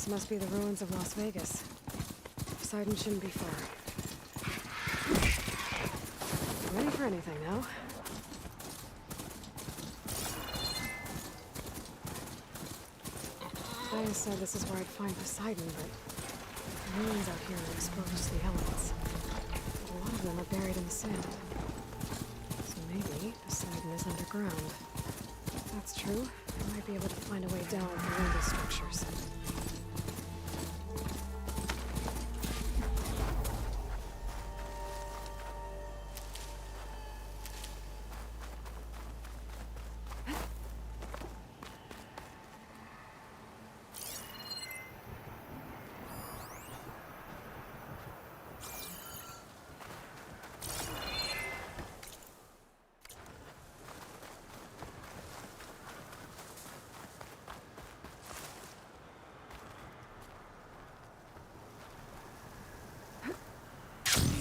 This must be the ruins of Las Vegas. Poseidon shouldn't be far. Ready for anything now. I said this is where I'd find Poseidon, but the ruins out here are exposed to the elements. A lot of them are buried in the sand. So maybe Poseidon is underground. If that's true, I might be able to find a way down through these structures.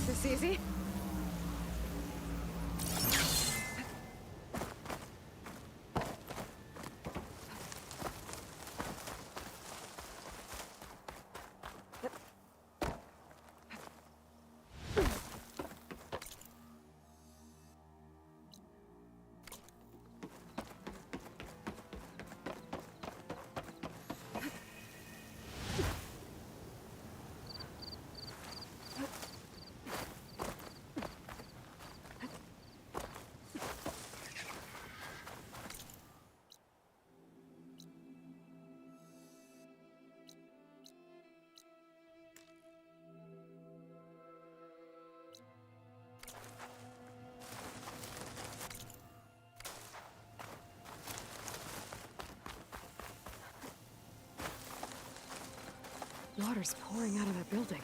This easy? Water's pouring out of that building.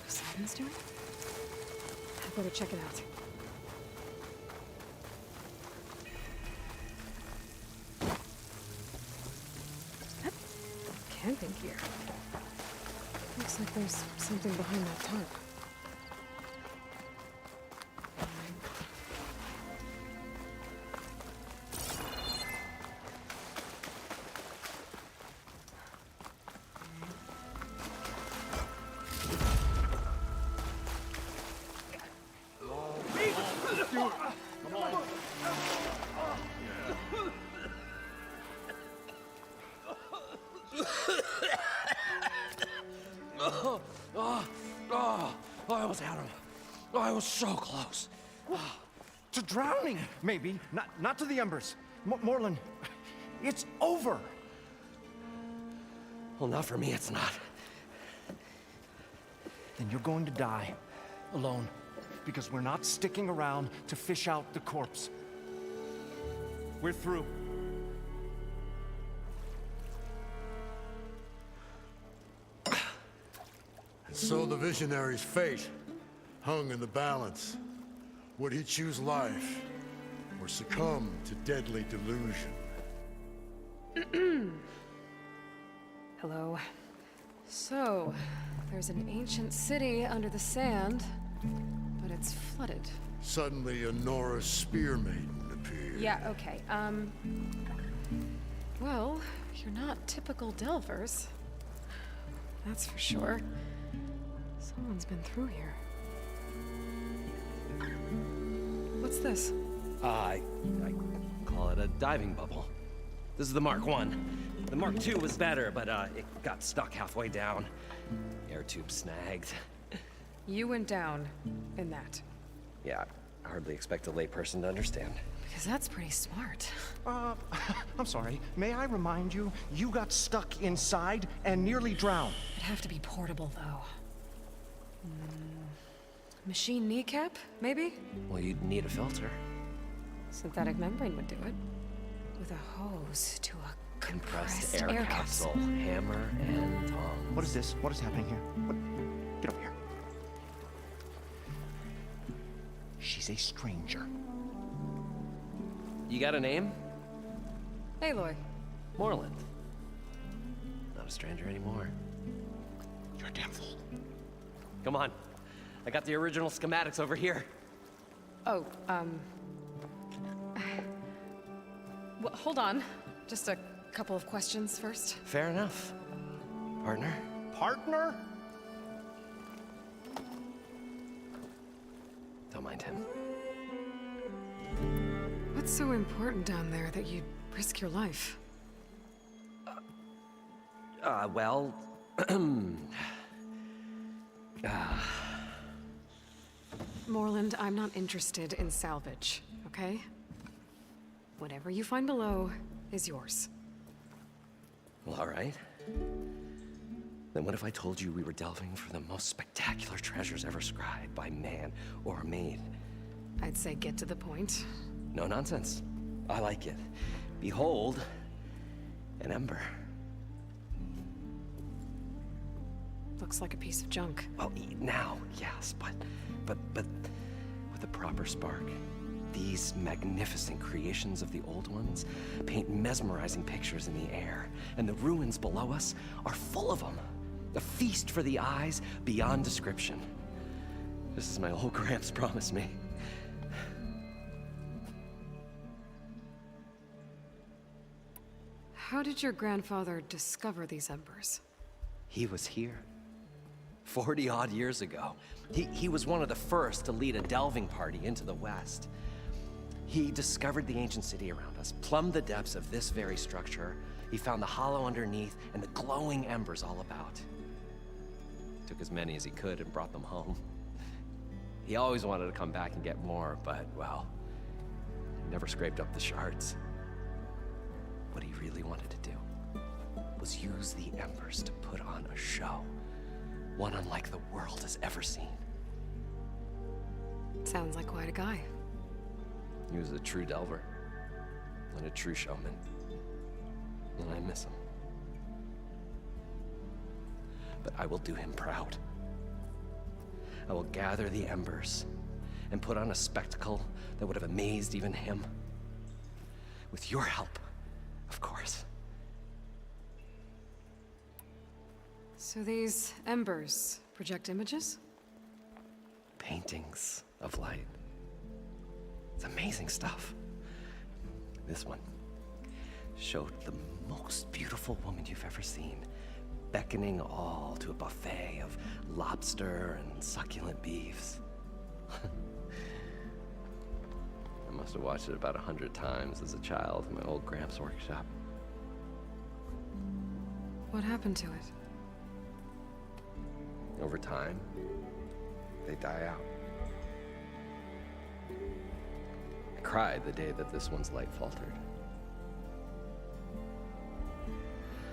Poseidon's doing? I better check it out. Camping gear. Looks like there's something behind that tarp. I almost had him. I was so close. To drowning, maybe. Not to the embers. Moreland, it's over. Well, not for me, it's not. Then you're going to die. Alone. Because we're not sticking around to fish out the corpse. We're through. So the visionary's fate hung in the balance. Would he choose life or succumb to deadly delusion? Hello. So, there's an ancient city under the sand, but it's flooded. Suddenly a Norse spear maiden appeared. Yeah, okay. Well, you're not typical Delvers. That's for sure. Someone's been through here. What's this? I call it a diving bubble. This is the Mark I. The Mark II was better, but it got stuck halfway down. Air tube snagged. You went down in that. Yeah, I hardly expect a layperson to understand. Because that's pretty smart. I'm sorry. May I remind you, you got stuck inside and nearly drowned. It'd have to be portable, though. Machine kneecap, maybe? Well, you'd need a filter. Synthetic membrane would do it. With a hose to a compressed air capsule. Hammer and tongs. What is this? What is happening here? Get over here. She's a stranger. You got a name? Aloy. Moreland. Not a stranger anymore. You're a damn fool. Come on. I got the original schematics over here. Oh, well, hold on. Just a couple of questions first. Fair enough. Partner? Partner? Don't mind him. What's so important down there that you'd risk your life? Well... Moreland, I'm not interested in salvage, okay? Whatever you find below is yours. Well, all right. Then what if I told you we were delving for the most spectacular treasures ever scribed by man or maid? I'd say get to the point. No nonsense. I like it. Behold, an ember. Looks like a piece of junk. Well, now, yes, but with a proper spark. These magnificent creations of the old ones paint mesmerizing pictures in the air, and the ruins below us are full of them. A feast for the eyes beyond description. Just as my old Gramps promised me. How did your grandfather discover these embers? He was here. 40-odd years ago. He was one of the first to lead a delving party into the West. He discovered the ancient city around us, plumbed the depths of this very structure. He found the hollow underneath and the glowing embers all about. Took as many as he could and brought them home. He always wanted to come back and get more, but, well, he never scraped up the shards. What he really wanted to do was use the embers to put on a show. One unlike the world has ever seen. Sounds like quite a guy. He was a true delver and a true showman. And I miss him. But I will do him proud. I will gather the embers and put on a spectacle that would have amazed even him. With your help, of course. So these embers project images? Paintings of light. It's amazing stuff. This one showed the most beautiful woman you've ever seen, beckoning all to a buffet of lobster and succulent beefs. I must have watched it about 100 times as a child in my old Gramps' workshop. What happened to it? Over time, they die out. I cried the day that this one's light faltered.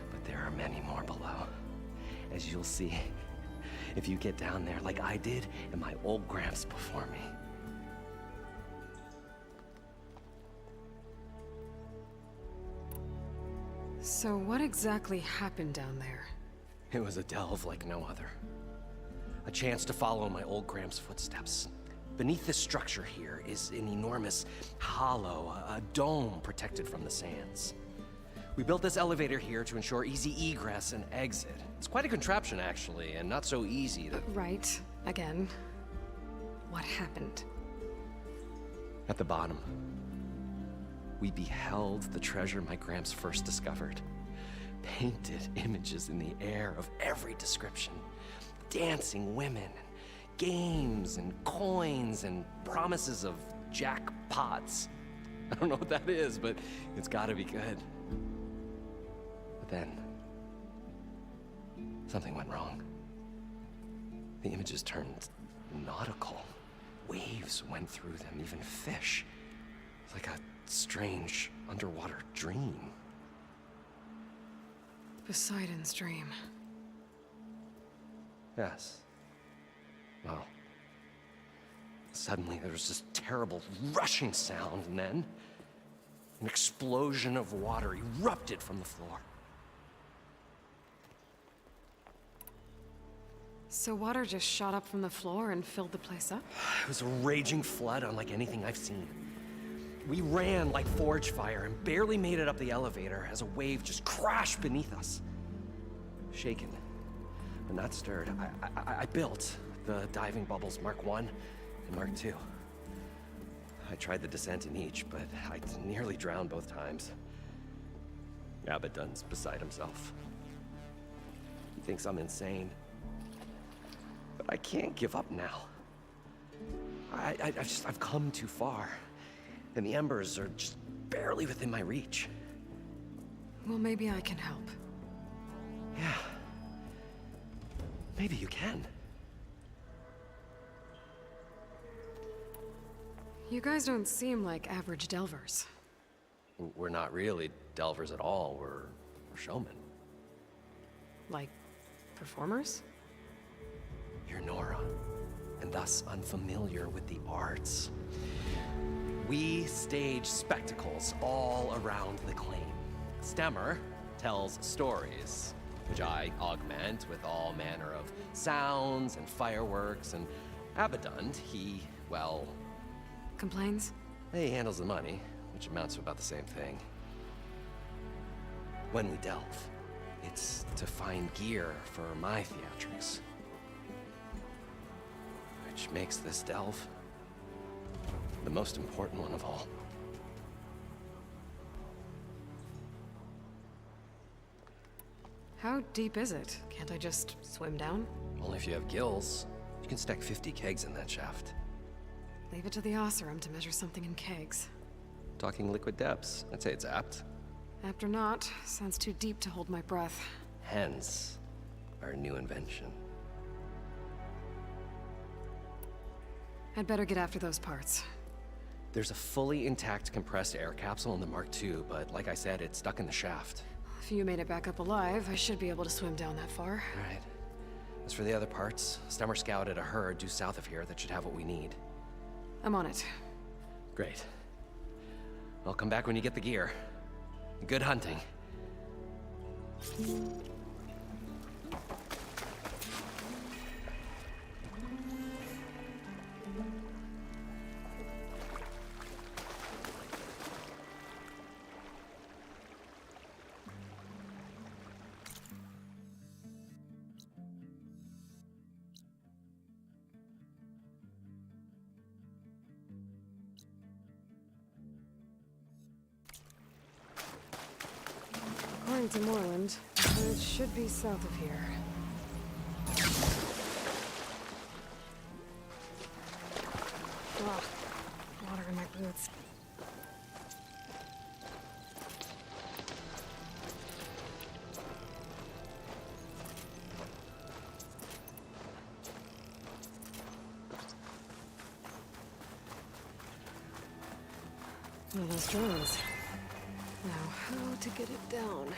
But there are many more below, as you'll see if you get down there like I did and my old Gramps before me. So what exactly happened down there? It was a delve like no other. A chance to follow my old Gramps' footsteps. Beneath this structure here is an enormous hollow, a dome protected from the sands. We built this elevator here to ensure easy egress and exit. It's quite a contraption, actually, and not so easy to... Right. Again. What happened? At the bottom, we beheld the treasure my Gramps first discovered. Painted images in the air of every description. Dancing women, and games, and coins, and promises of jackpots. I don't know what that is, but it's gotta be good. But then, something went wrong. The images turned nautical. Waves went through them, even fish. It's like a strange underwater dream. Poseidon's dream. Yes. Well, suddenly there was this terrible rushing sound, and then an explosion of water erupted from the floor. So water just shot up from the floor and filled the place up? It was a raging flood unlike anything I've seen. We ran like forge fire and barely made it up the elevator as a wave just crashed beneath us. Shaken, but not stirred, I built the diving bubbles Mark I and Mark II. I tried the descent in each, but I nearly drowned both times. Abaddon's beside himself. thinks I'm insane. But I can't give up now. I've come too far. And the embers are just barely within my reach. Well, maybe I can help. Yeah. Maybe you can. You guys don't seem like average delvers. We're not really delvers at all. We're showmen. Like, performers? You're Nora, and thus unfamiliar with the arts. We stage spectacles all around the claim. Stemmer tells stories, which I augment with all manner of sounds and fireworks, and Abaddon, he, well... Complains? He handles the money, which amounts to about the same thing. When we delve, it's to find gear for my theatrics. Which makes this delve the most important one of all. How deep is it? Can't I just swim down? Only if you have gills. You can stack 50 kegs in that shaft. Leave it to the Osseram to measure something in kegs. Talking liquid depths, I'd say it's apt. Apt or not, sounds too deep to hold my breath. Hence, our new invention. I'd better get after those parts. There's a fully intact compressed air capsule in the Mark II, but like I said, it's stuck in the shaft. If you made it back up alive, I should be able to swim down that far. Right. As for the other parts, Stemmer scouted a herd due south of here that should have what we need. I'm on it. Great. I'll come back when you get the gear. Good hunting. According to Moreland, it should be south of here. Ugh, water in my boots. One of those drones. Now, how to get it down?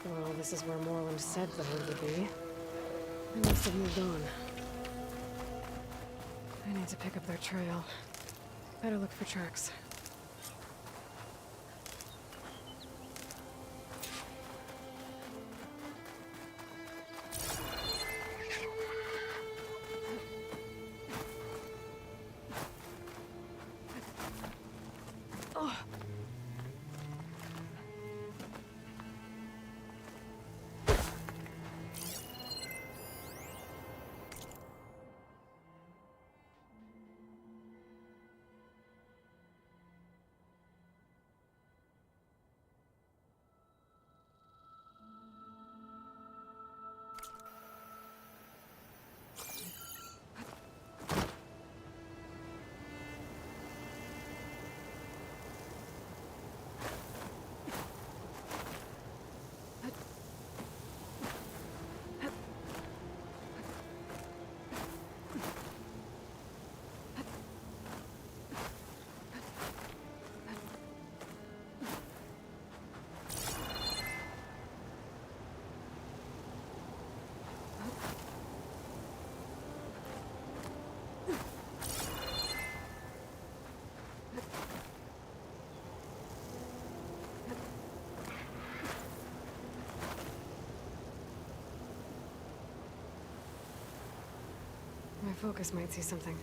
Well, this is where Moreland said the herd would be. They must have moved on. I need to pick up their trail. Better look for tracks. focus might see something.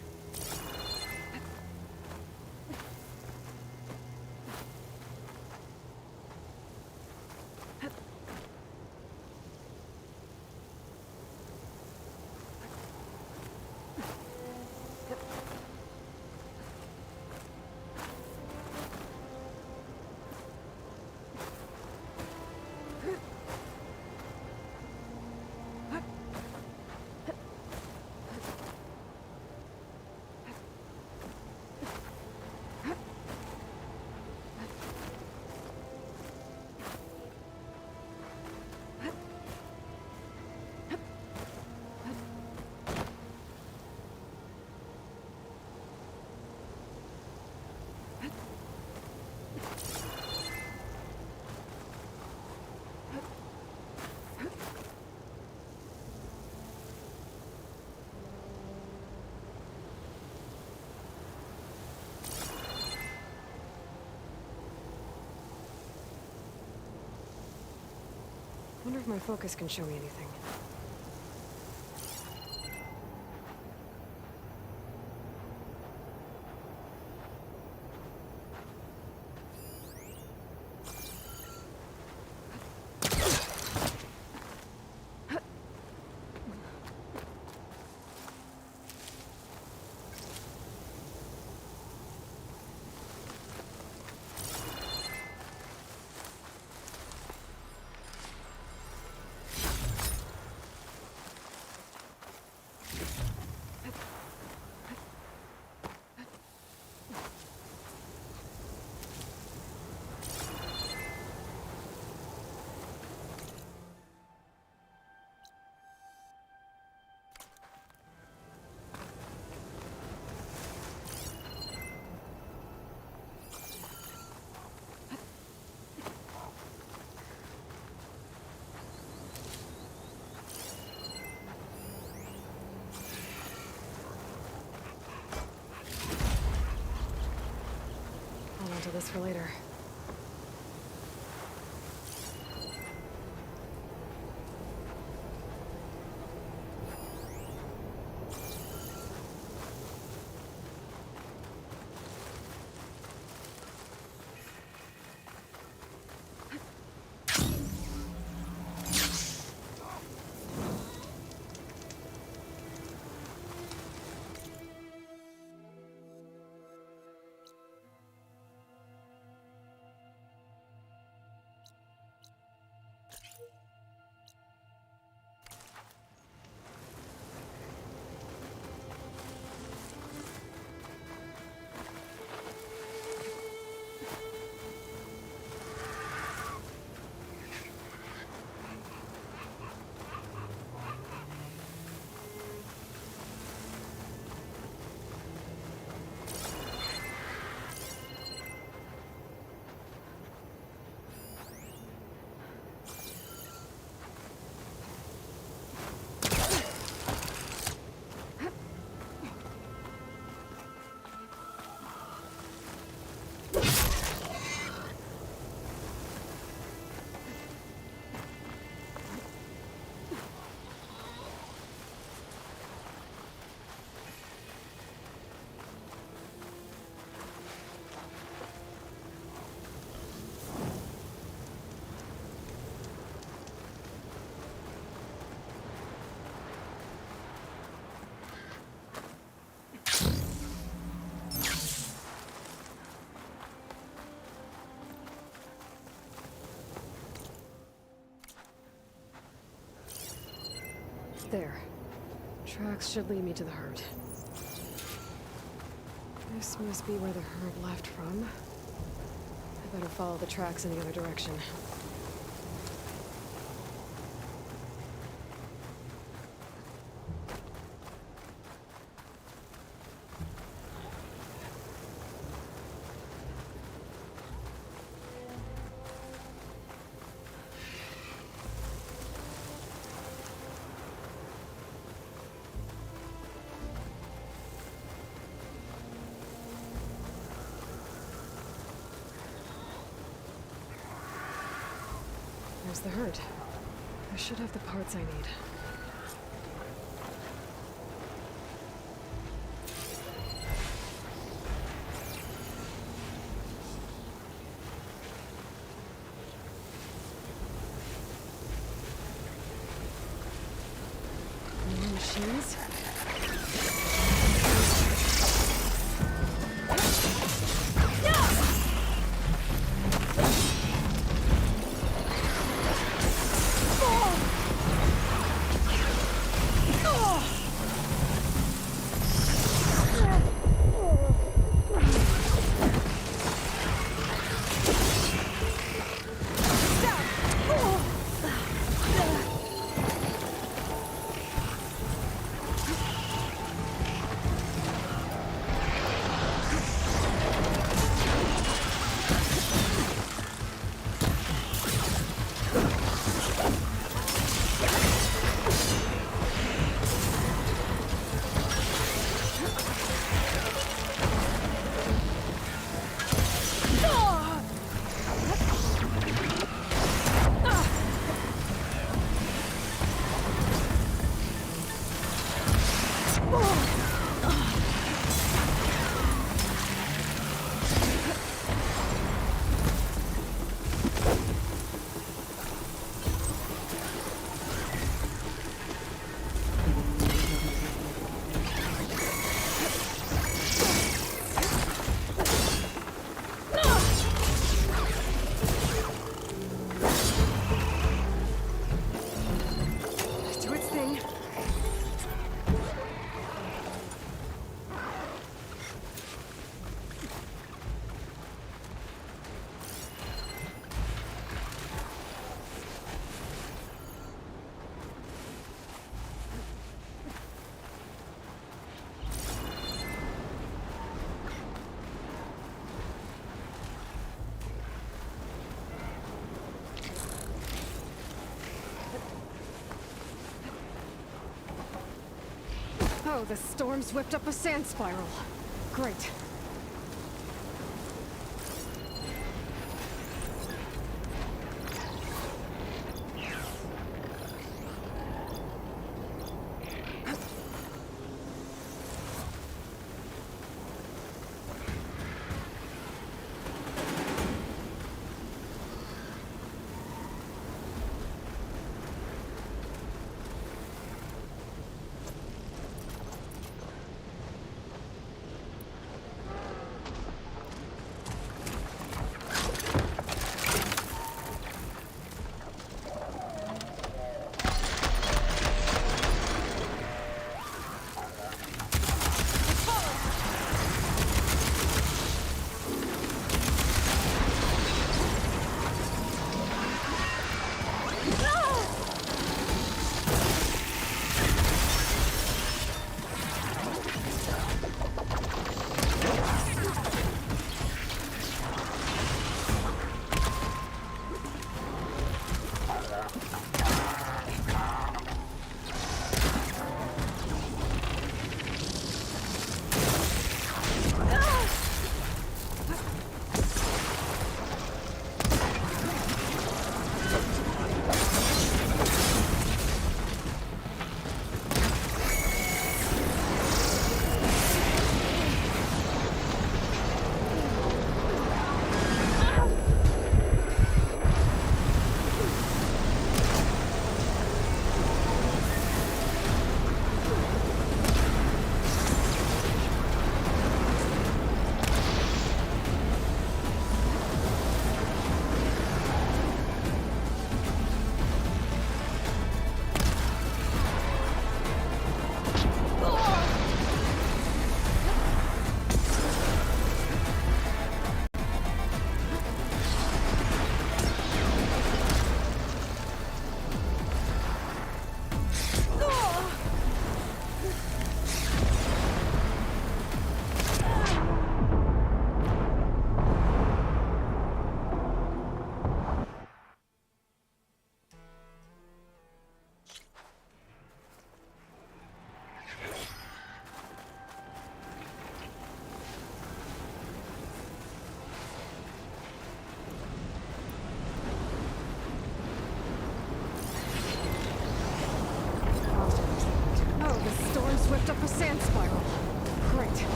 Wonder if my focus can show me anything. Hold on to this for later. There. Tracks should lead me to the herd. This must be where the herd left from. I better follow the tracks in the other direction. There's the herd. I should have the parts I need. machines. Oh, the storm's whipped up a sand spiral. Great.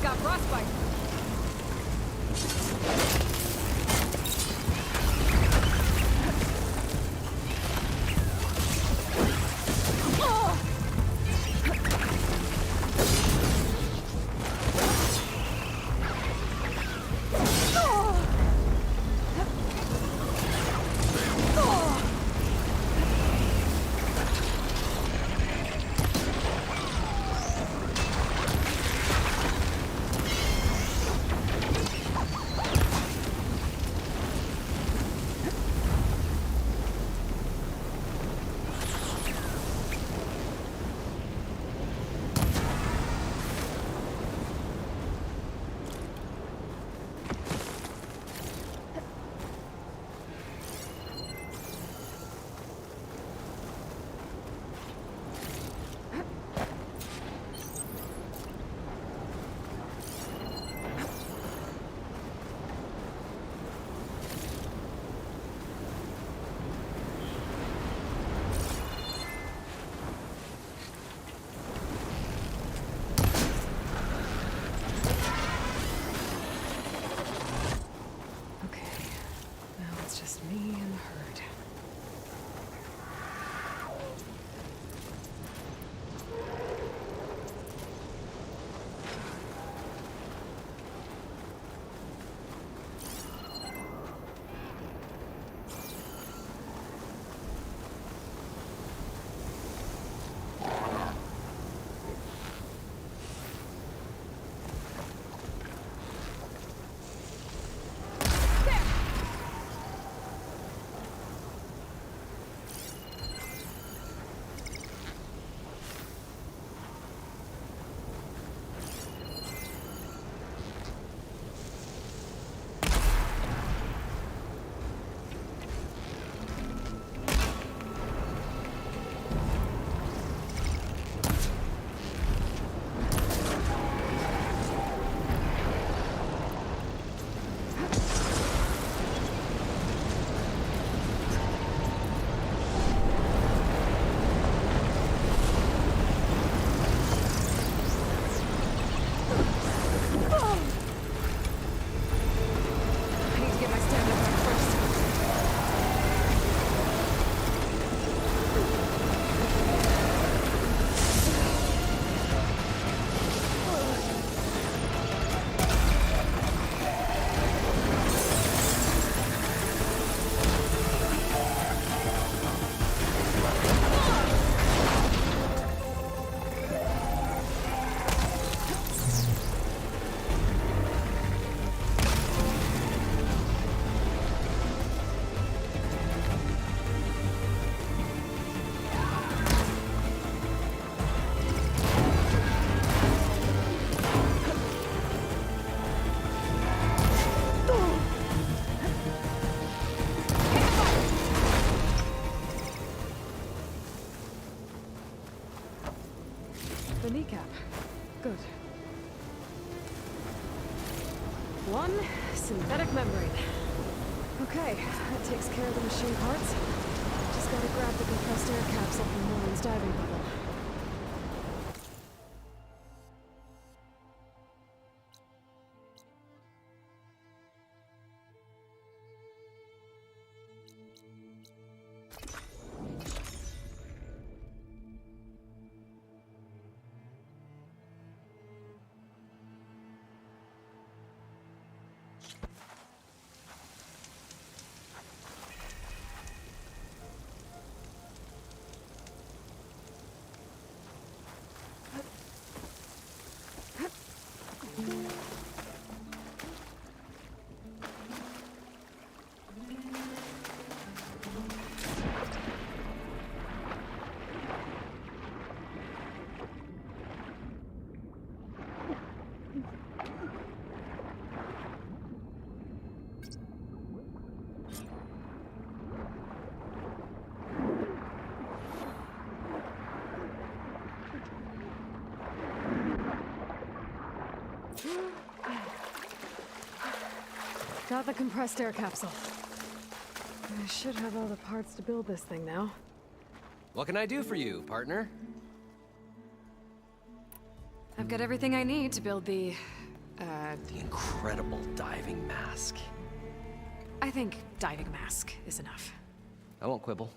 got frostbite. The kneecap. Good. One synthetic membrane. Okay, that takes care of the machine parts. Just gotta grab the compressed air capsule from Nolan's diving bubble. Got the compressed air capsule. I should have all the parts to build this thing now. What can I do for you, partner? I've got everything I need to build the The incredible diving mask. I think diving mask is enough. I won't quibble.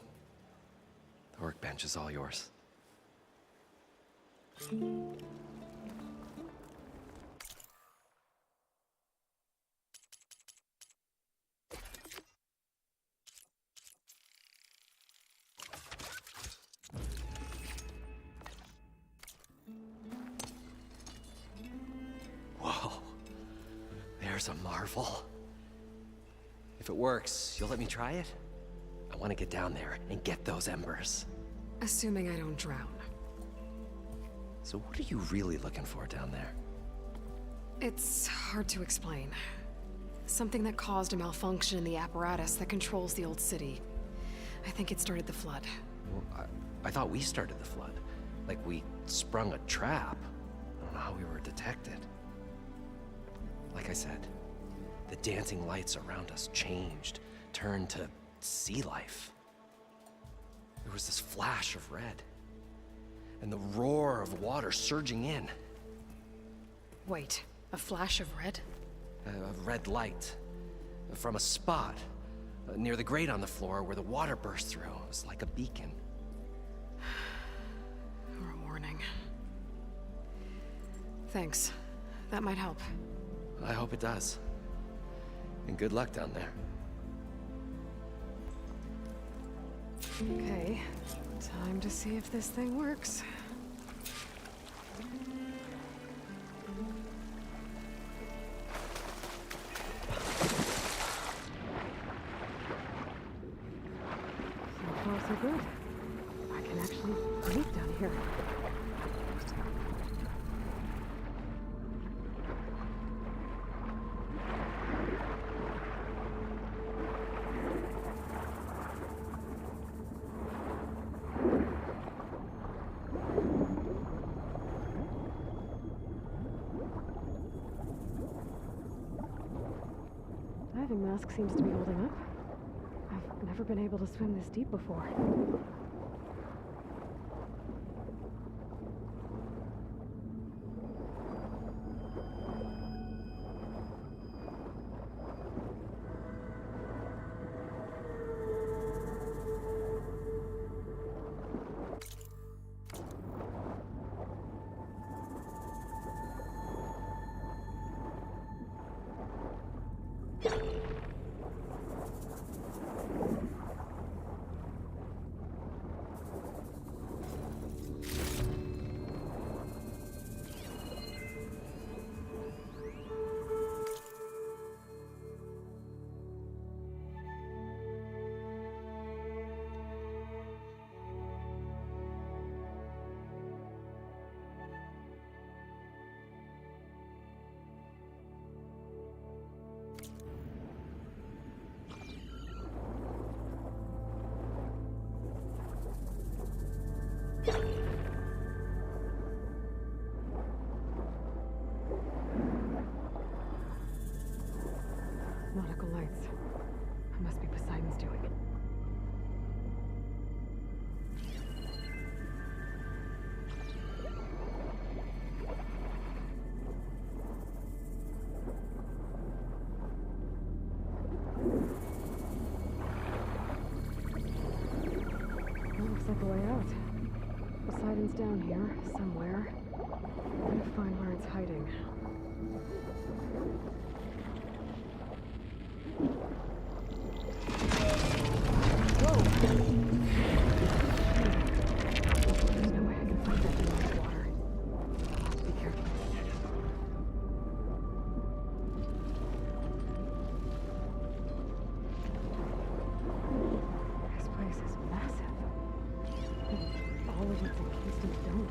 The workbench is all yours. Whoa. There's a marvel. If it works, you'll let me try it? I want to get down there and get those embers. Assuming I don't drown. So what are you really looking for down there? It's hard to explain. Something that caused a malfunction in the apparatus that controls the old city. I think it started the flood. Well, I thought we started the flood. Like we sprung a trap. I don't know how we were detected. Like I said, the dancing lights around us changed, turned to sea life. There was this flash of red, and the roar of water surging in. Wait, a flash of red? A red light from a spot near the grate on the floor where the water burst through. It was like a beacon. Or a warning. Thanks. That might help. I hope it does. And good luck down there. Okay, time to see if this thing works. So far, so good. I can actually breathe down here. Diving mask seems to be holding up. I've never been able to swim this deep before. Nautical lights. That must be Poseidon's doing. That looks like a way out. Poseidon's down here, somewhere. I'm gonna find where it's hiding. There's no way I can find that thing in the water. I'll have to be careful. This place is massive. And all of it's encased in stone.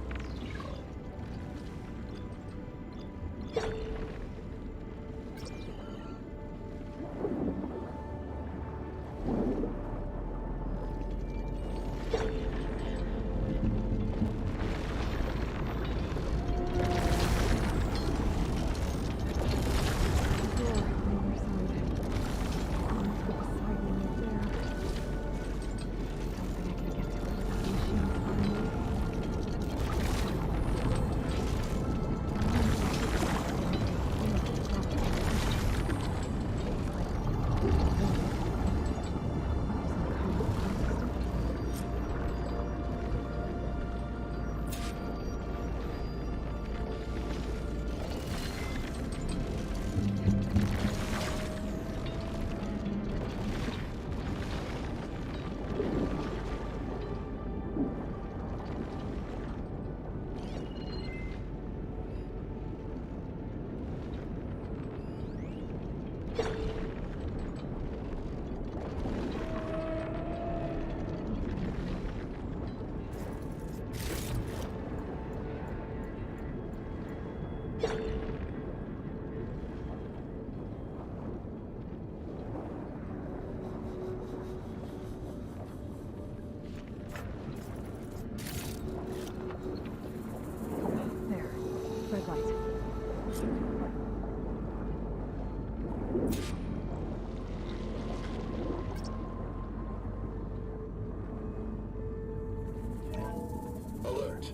Alert.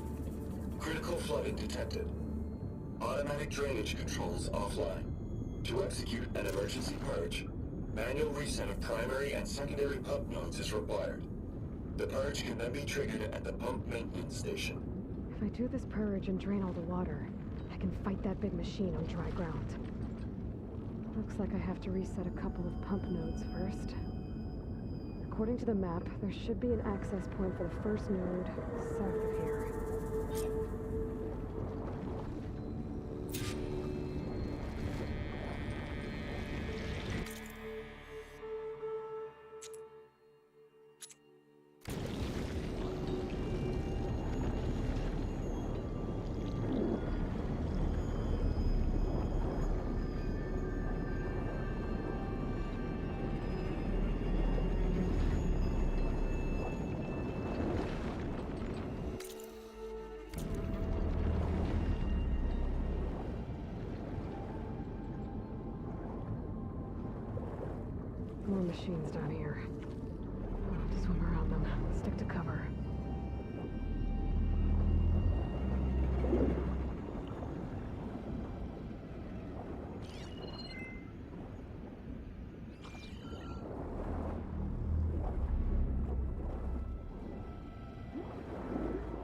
Critical flooding detected. Automatic drainage controls offline. To execute an emergency purge, manual reset of primary and secondary pump nodes is required. The purge can then be triggered at the pump maintenance station. If I do this purge and drain all the water, I can fight that big machine on dry ground. Looks like I have to reset a couple of pump nodes first. According to the map, there should be an access point for the first node south of here. More machines down here. I'll have to swim around them. Stick to cover.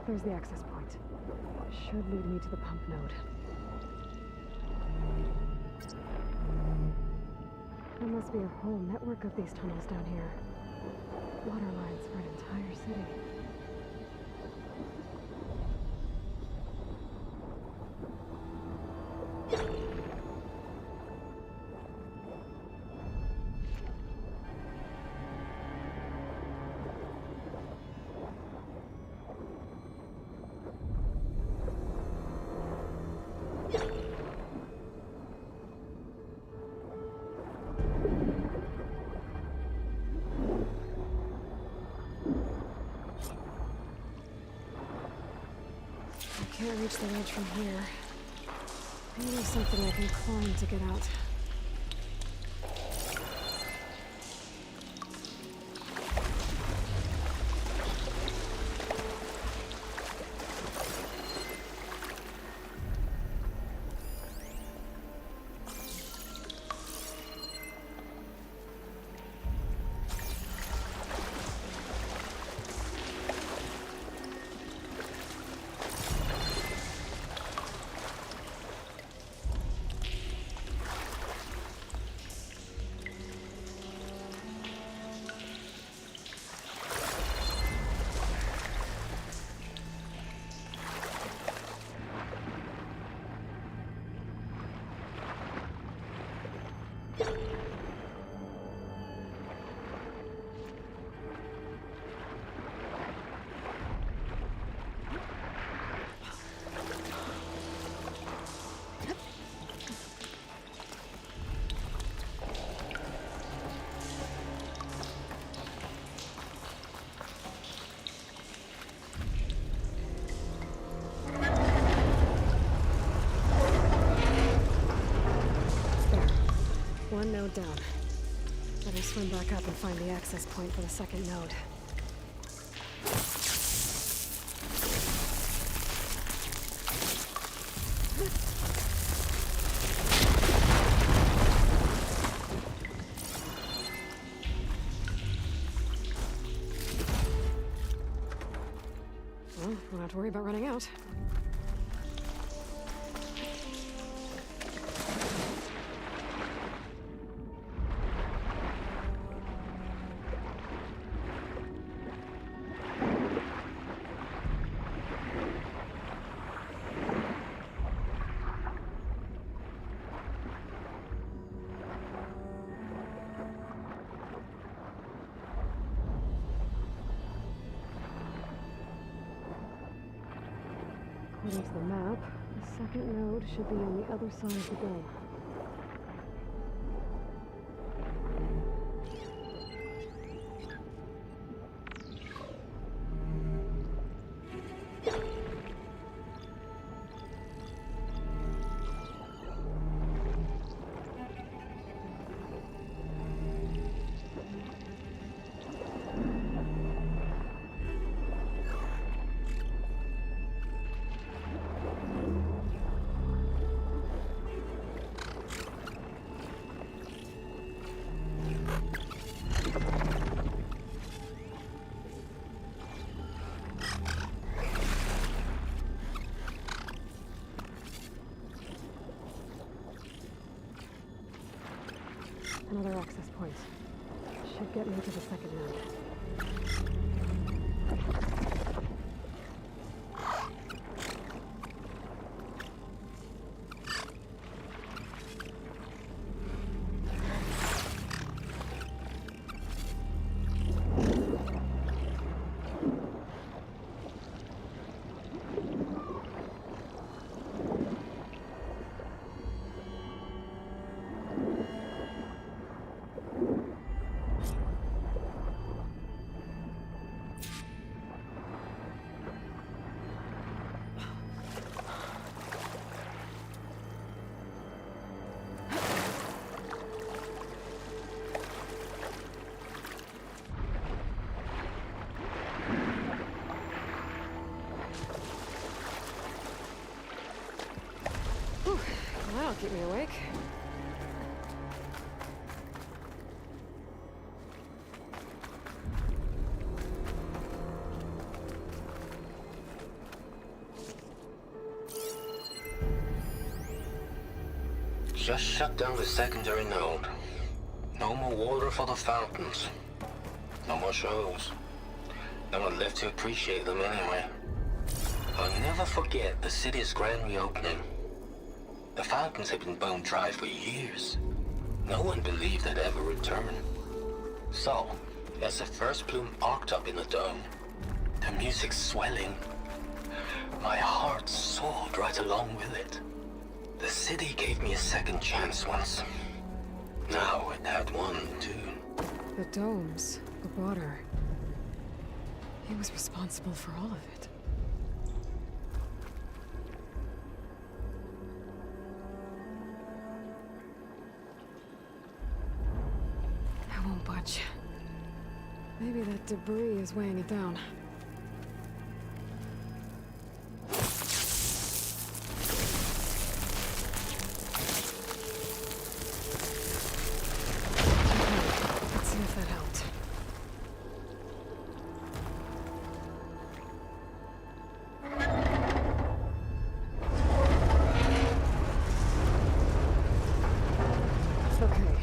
There's the access point. Should lead me to the pump node. There must be a whole network of these tunnels down here. Water lines for an entire city. Can't reach the ledge from here. Maybe something I can climb to get out. One node down. Better swim back up and find the access point for the second node. Well, won't have to worry about running out. According to the map, the second node should be on the other side of the dome. Another access point. Should get me to the second node. Whew, that'll keep me awake. Just shut down the secondary node. No more water for the fountains. No more shows. No one left to appreciate them anyway. I'll never forget the city's grand reopening. The fountains had been bone dry for years. No one believed they'd ever return. So, as the first plume arced up in the dome, the music swelling, my heart soared right along with it. The city gave me a second chance once. Now it had one too. The domes, the water. He was responsible for all of it. I won't budge. Maybe that debris is weighing it down. Let's see if that helped. Okay,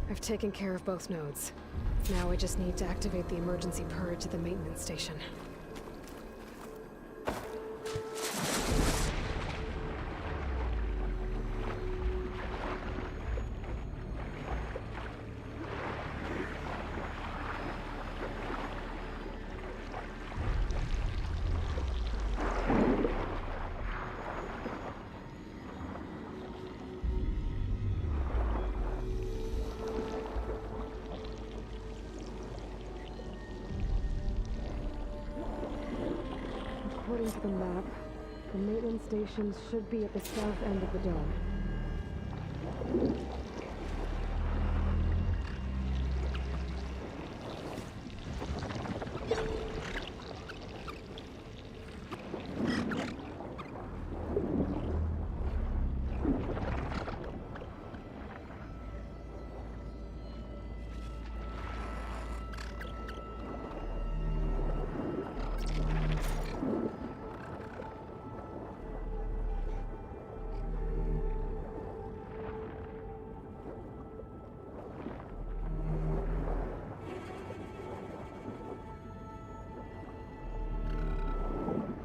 I've taken care of both nodes. Now I just need to activate the emergency purge at the maintenance station. According to the map, the maintenance stations should be at the south end of the dome.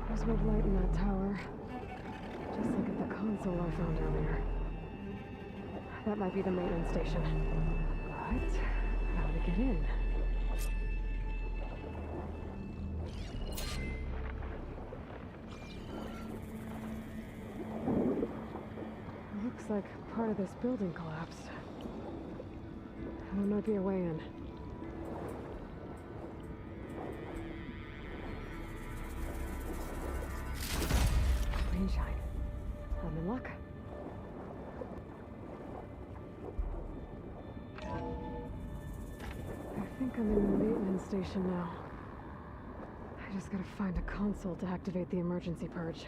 There's a red light in that tower. Just like at the console I found earlier. That might be the maintenance station. But how to get in? Looks like part of this building collapsed. There might be a way in. Rainshine. I'm in luck. I think I'm in the maintenance station now. I just gotta find a console to activate the emergency purge.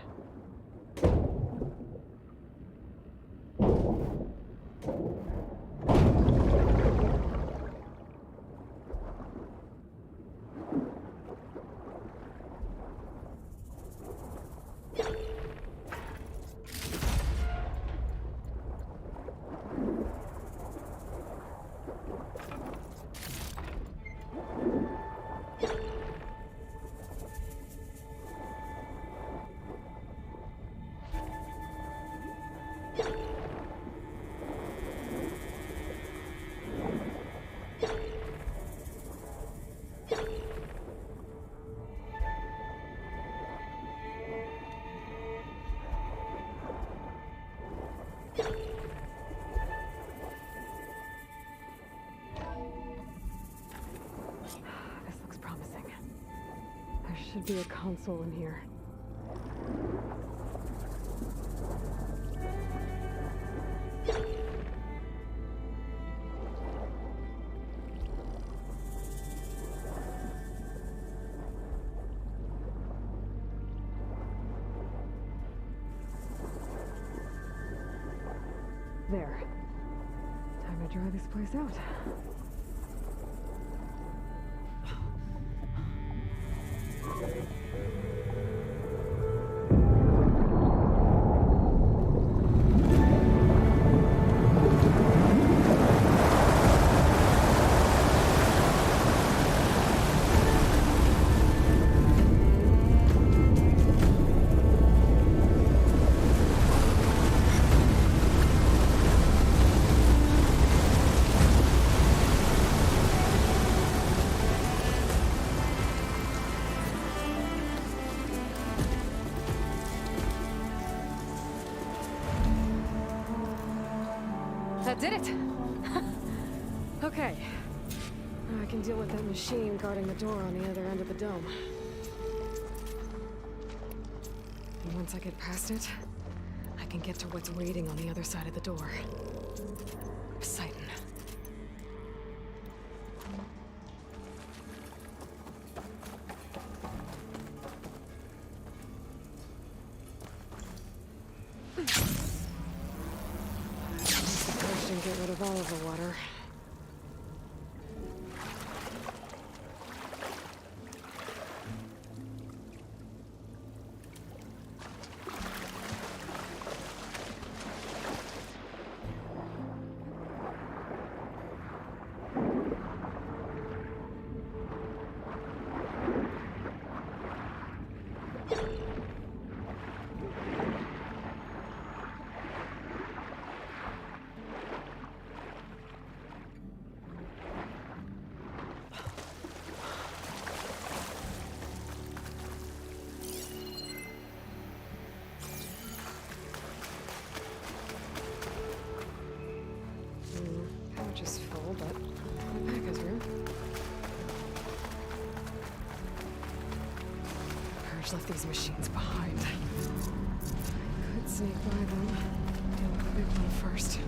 should be a console in here. There. Time to dry this place out. That did it! Okay. Now I can deal with that machine guarding the door on the other end of the dome. And once I get past it, I can get to what's waiting on the other side of the door. Poseidon. And get rid of all of the water. Pouch is full, but the back has room. Purge left these machines behind. I could sneak by them. Deal with the big one first.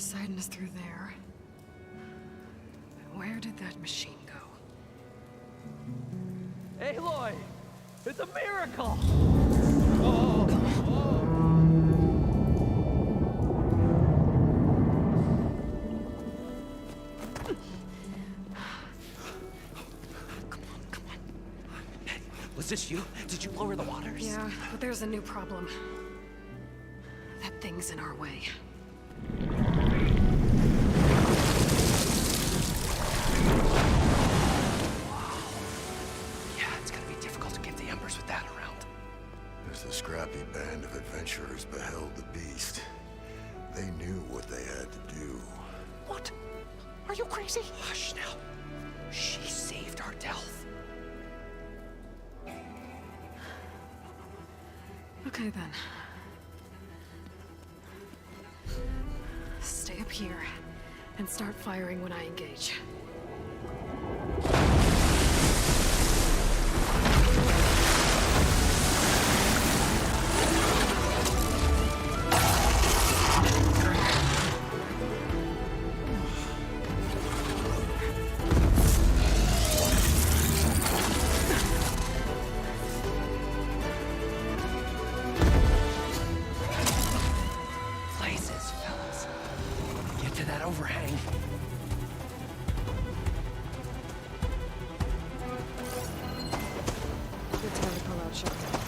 Poseidon is through there. Where did that machine go? Aloy! It's a miracle! Was this you? Did you lower the waters? Yeah, but there's a new problem. That thing's in our way. Yeah, it's gonna be difficult to get the embers with that around. As the scrappy band of adventurers beheld the beast, they knew what they had to do. What? Are you crazy? Hush now. She saved our Delph. Okay then. Stay up here and start firing when I engage. Places, fellas. Get to that overhang. Good time to pull out shelter.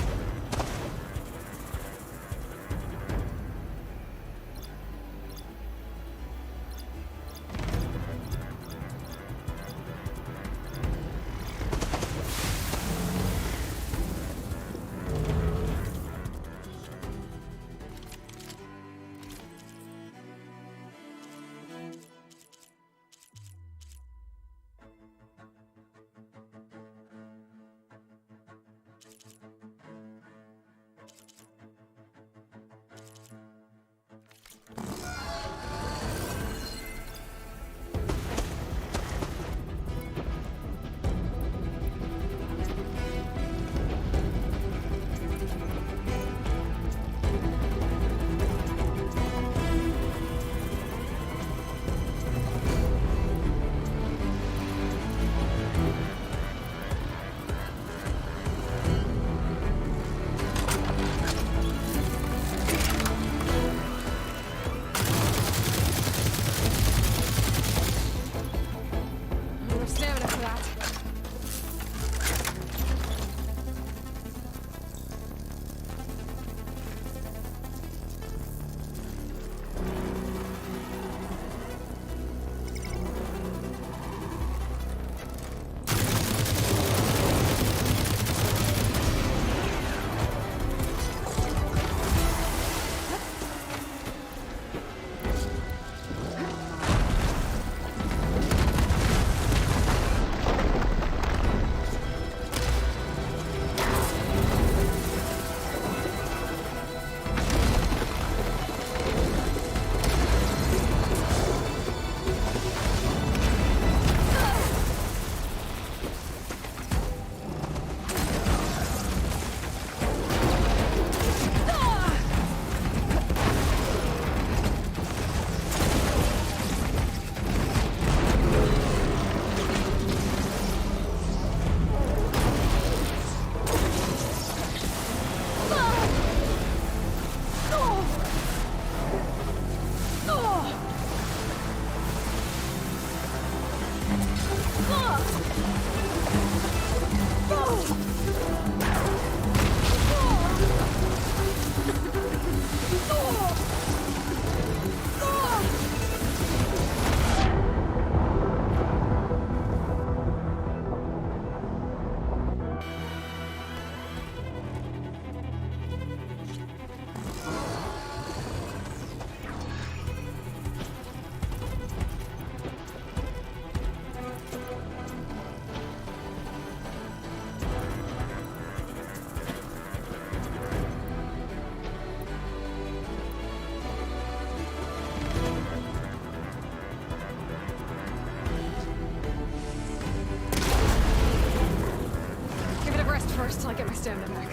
Stamina for that. First, till I get my stamina back.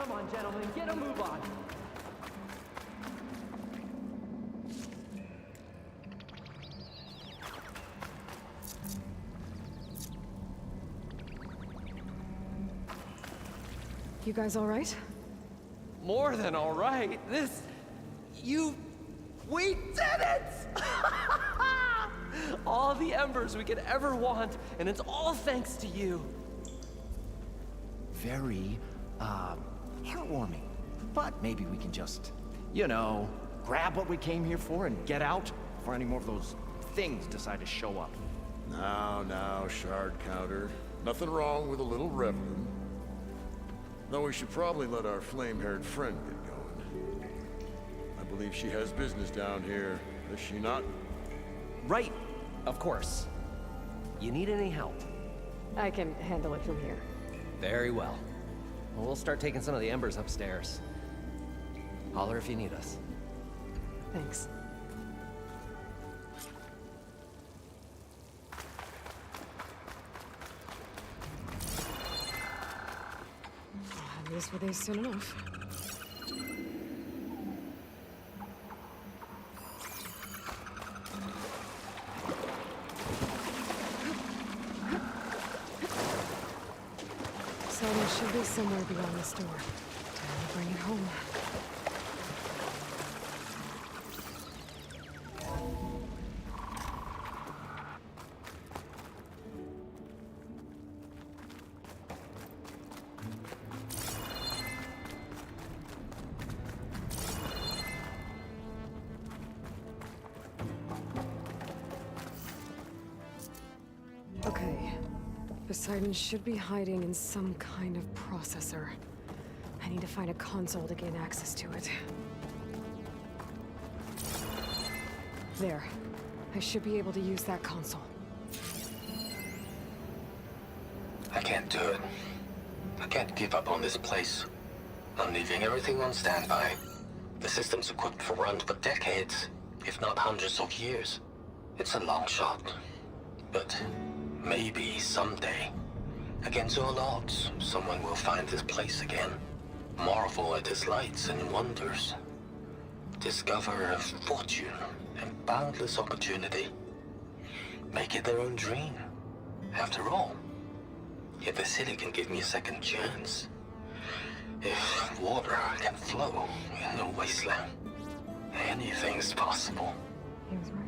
Come on, gentlemen, get a move on. You guys all right? More than all right. We did it! All the embers we could ever want, and it's all thanks to you. Very, heartwarming. But maybe we can just, grab what we came here for and get out before any more of those things decide to show up. Now, shard counter. Nothing wrong with a little reverend. Though we should probably let our flame-haired friend get going. I believe she has business down here, does she not? Right, of course. You need any help? I can handle it from here. Very well. We'll start taking some of the embers upstairs. Holler if you need us. Thanks. At least were they soon enough. So there should be somewhere beyond this door. Time to bring it home. Okay. Poseidon should be hiding in some kind of processor. I need to find a console to gain access to it. There. I should be able to use that console. I can't do it. I can't give up on this place. I'm leaving everything on standby. The system's equipped for runs for decades, if not hundreds of years. It's a long shot. But maybe someday, against all odds, someone will find this place again. Marvel at its lights and wonders. Discover a fortune and boundless opportunity. Make it their own dream. After all, if the city can give me a second chance, if water can flow in a wasteland, anything's possible. He was right.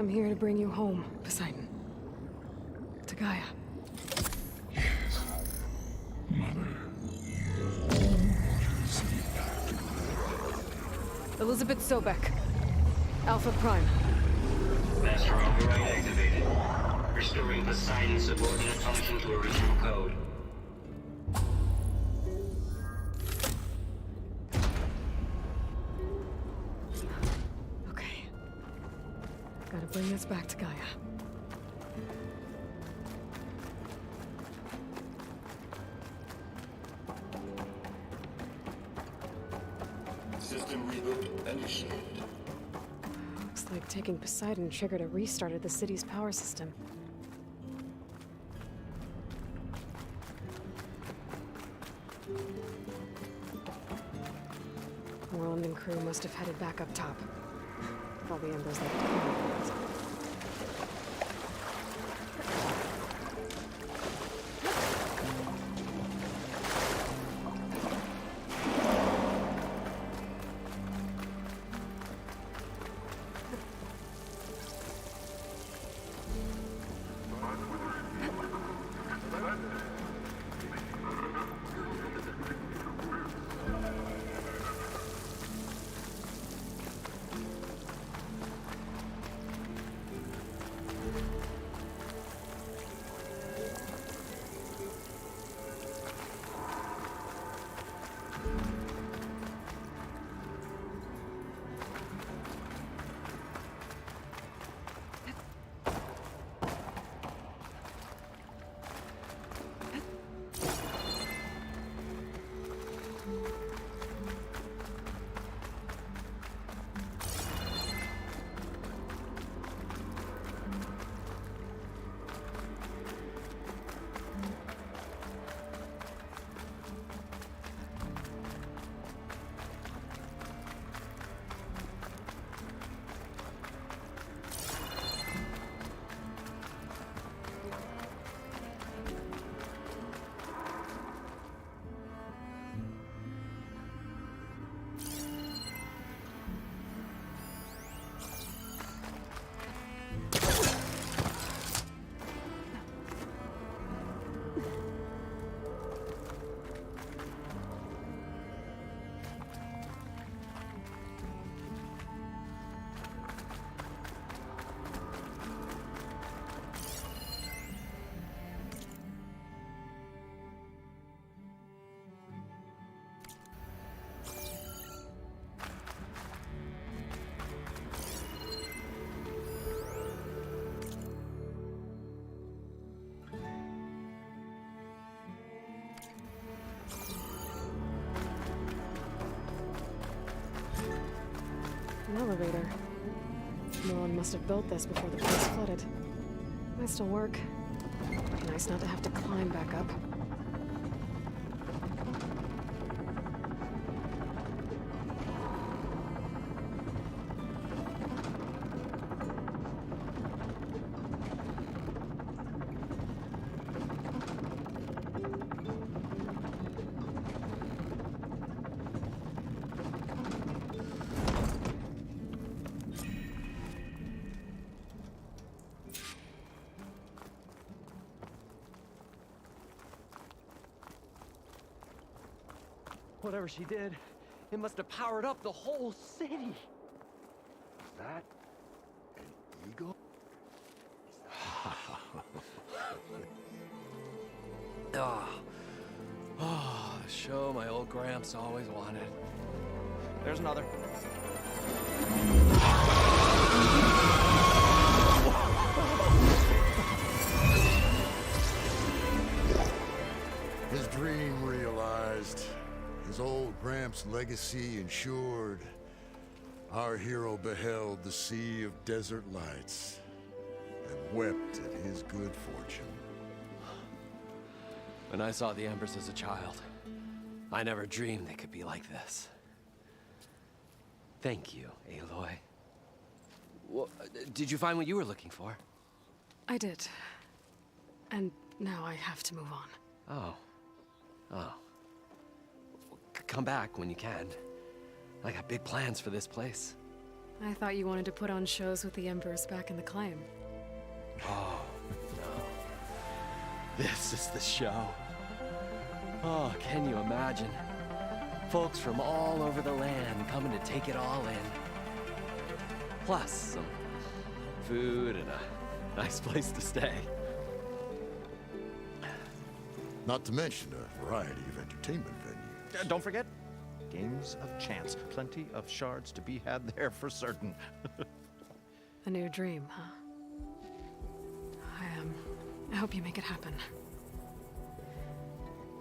I'm here to bring you home, Poseidon. To Gaia. Elizabeth Sobek. Alpha Prime. Master override activated. Restoring Poseidon's subordinate function to original code. Okay. Gotta bring this back to Gaia. System reboot initiated. Looks like taking Poseidon triggered a restart of the city's power system. Morilund and crew must have headed back up top. All the embers left behind. An elevator. No one must have built this before the place flooded. Might still work. Nice not to have to climb back up. Whatever she did, it must have powered up the whole city. That an eagle? The show my old Gramps always wanted. There's another. His dream realized. His old Gramps' legacy ensured. Our hero beheld the sea of desert lights and wept at his good fortune. When I saw the Embers as a child, I never dreamed they could be like this. Thank you, Aloy. Well, did you find what you were looking for? I did. And now I have to move on. Oh. Oh. Come back when you can. I got big plans for this place. I thought you wanted to put on shows with the Embers back in the claim. Oh, no. This is the show. Oh, can you imagine? Folks from all over the land coming to take it all in. Plus some food and a nice place to stay. Not to mention a variety of entertainment venues. Don't forget, games of chance. Plenty of shards to be had there for certain. A new dream, huh? I hope you make it happen.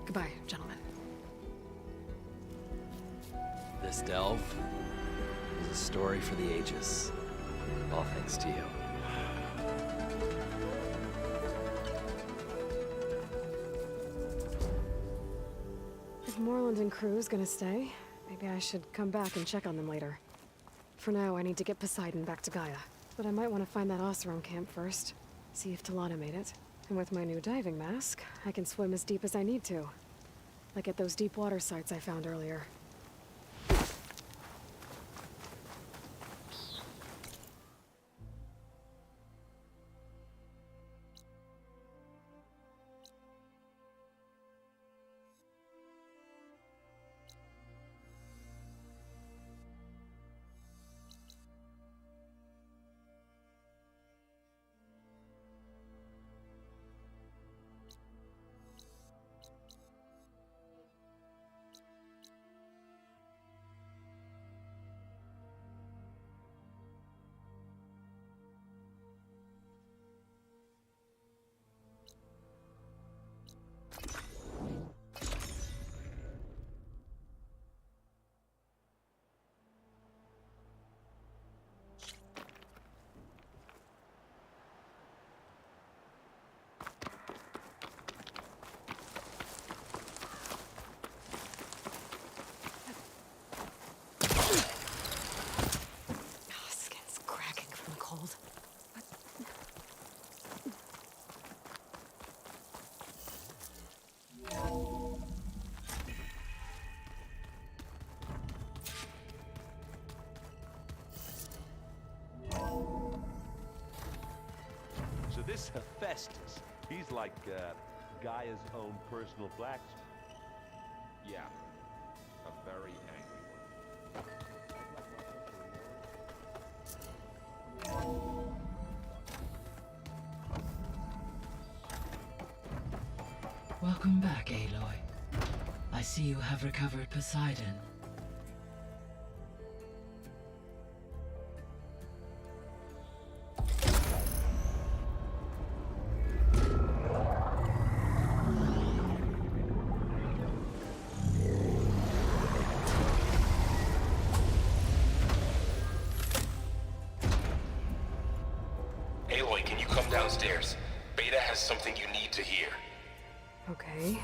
Goodbye, gentlemen. This delve is a story for the ages. All thanks to you. If Moreland and crew's gonna stay, maybe I should come back and check on them later. For now, I need to get Poseidon back to Gaia. But I might want to find that Oseram camp first. See if Talana made it. And with my new diving mask, I can swim as deep as I need to. Like at those deep water sites I found earlier. So this Hephaestus, he's like Gaia's own personal blacksmith. Yeah, a very angry one. Welcome back, Aloy. I see you have recovered Poseidon. downstairs. Beta has something you need to hear. Okay.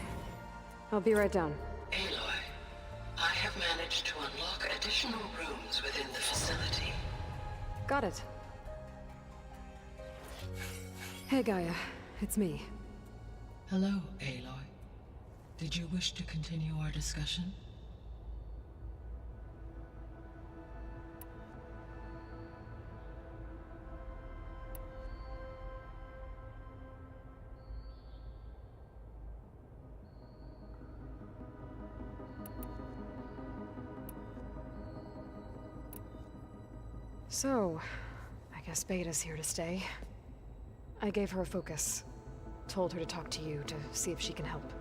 I'll be right down. Aloy, I have managed to unlock additional rooms within the facility. Got it. Hey, Gaia. It's me. Hello, Aloy. Did you wish to continue our discussion? So, I guess Beta's here to stay. I gave her a focus. Told her to talk to you to see if she can help.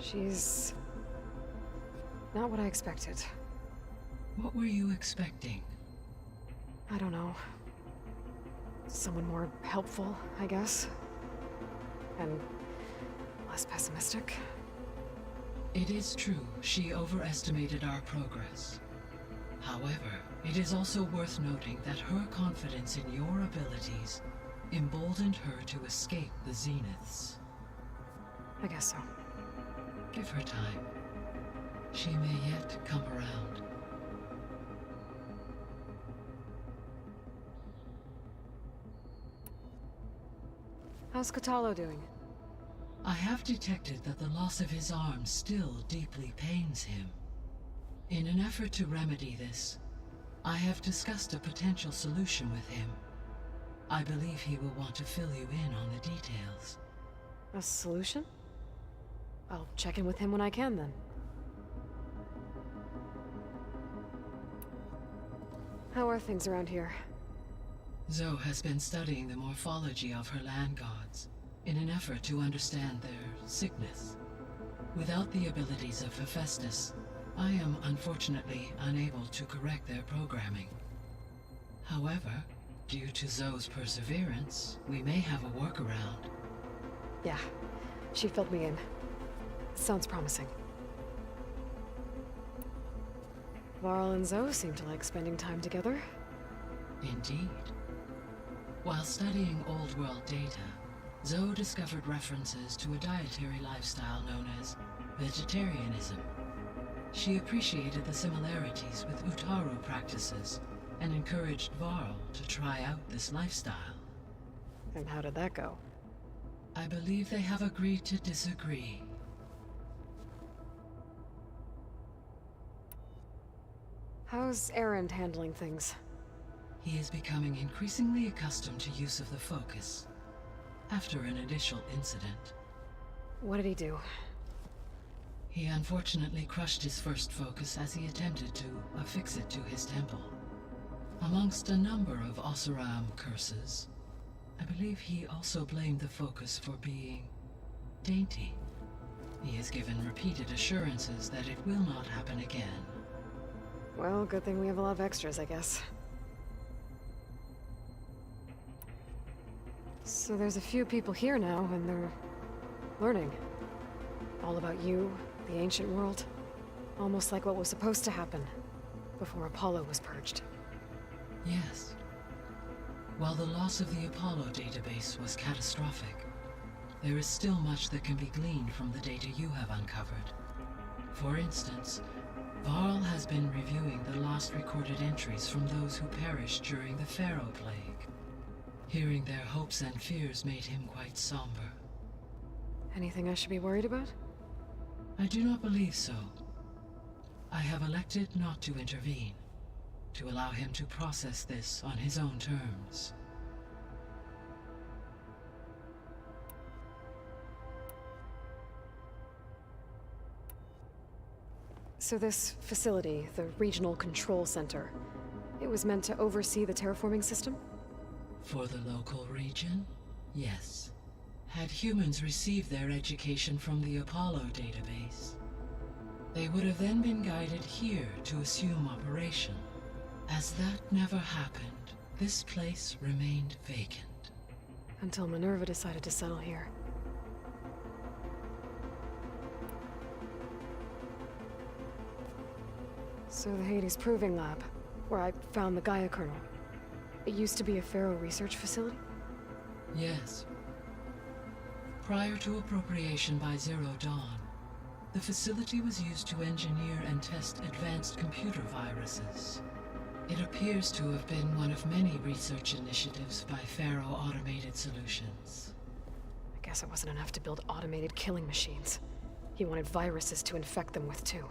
She's not what I expected. What were you expecting? I don't know. Someone more helpful, I guess. And less pessimistic. It is true, she overestimated our progress. However, it is also worth noting that her confidence in your abilities emboldened her to escape the Zeniths. I guess so. Give her time. She may yet come around. How's Catalo doing? I have detected that the loss of his arm still deeply pains him. In an effort to remedy this, I have discussed a potential solution with him. I believe he will want to fill you in on the details. A solution? I'll check in with him when I can, then. How are things around here? Zoe has been studying the morphology of her land gods in an effort to understand their sickness. Without the abilities of Hephaestus, I am unfortunately unable to correct their programming. However, due to Zoe's perseverance, we may have a workaround. Yeah, she filled me in. Sounds promising. Varl and Zoe seem to like spending time together. Indeed. While studying old world data, Zoe discovered references to a dietary lifestyle known as vegetarianism. She appreciated the similarities with Utaru practices and encouraged Varl to try out this lifestyle. And how did that go? I believe they have agreed to disagree. How's Erend handling things? He is becoming increasingly accustomed to use of the focus after an initial incident. What did he do? He unfortunately crushed his first focus as he attempted to affix it to his temple. Amongst a number of Oseram curses, I believe he also blamed the focus for being dainty. He has given repeated assurances that it will not happen again. Well, good thing we have a lot of extras, I guess. So there's a few people here now, and they're learning. All about you, the ancient world. Almost like what was supposed to happen before Apollo was purged. Yes. While the loss of the Apollo database was catastrophic, there is still much that can be gleaned from the data you have uncovered. For instance, Varl has been reviewing the last recorded entries from those who perished during the Pharaoh Plague. Hearing their hopes and fears made him quite somber. Anything I should be worried about? I do not believe so. I have elected not to intervene, to allow him to process this on his own terms. So this facility, the Regional Control Center, it was meant to oversee the terraforming system? For the local region, yes. Had humans received their education from the Apollo database, they would have then been guided here to assume operation. As that never happened, this place remained vacant. Until Minerva decided to settle here. So the Hades Proving Lab, where I found the Gaia kernel. It used to be a Pharaoh research facility? Yes. Prior to appropriation by Zero Dawn, the facility was used to engineer and test advanced computer viruses. It appears to have been one of many research initiatives by Faro Automated Solutions. I guess it wasn't enough to build automated killing machines. He wanted viruses to infect them with, too.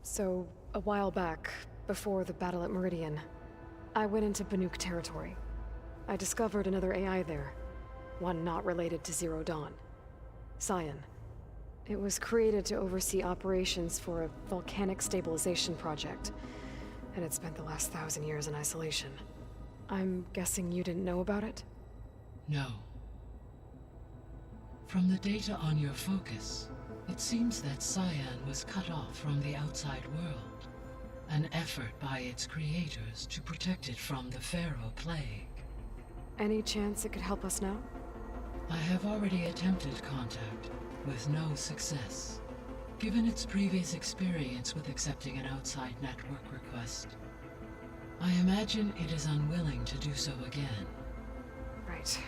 So, a while back, before the battle at Meridian, I went into Banuk territory. I discovered another AI there, one not related to Zero Dawn. Cyan. It was created to oversee operations for a volcanic stabilization project, and it spent the last 1,000 years in isolation. I'm guessing you didn't know about it? No. From the data on your focus, it seems that Cyan was cut off from the outside world, an effort by its creators to protect it from the Pharaoh plague. Any chance it could help us now? I have already attempted contact, with no success. Given its previous experience with accepting an outside network request, I imagine it is unwilling to do so again. Right.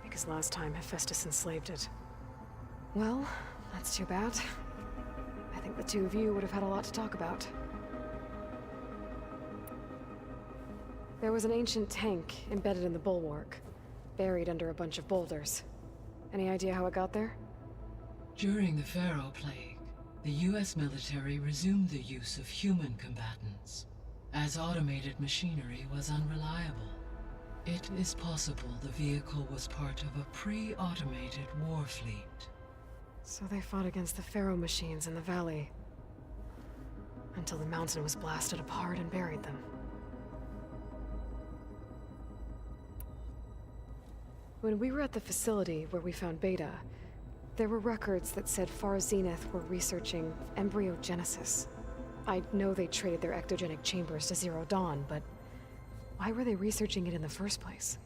Because last time Hephaestus enslaved it. Well, that's too bad. I think the two of you would have had a lot to talk about. There was an ancient tank embedded in the bulwark, buried under a bunch of boulders. Any idea how it got there? During the Pharaoh plague, the US military resumed the use of human combatants, as automated machinery was unreliable. It is possible the vehicle was part of a pre-automated war fleet. So they fought against the Pharaoh machines in the valley, until the mountain was blasted apart and buried them. When we were at the facility where we found Beta, there were records that said Far Zenith were researching embryogenesis. I know they traded their ectogenic chambers to Zero Dawn, but why were they researching it in the first place?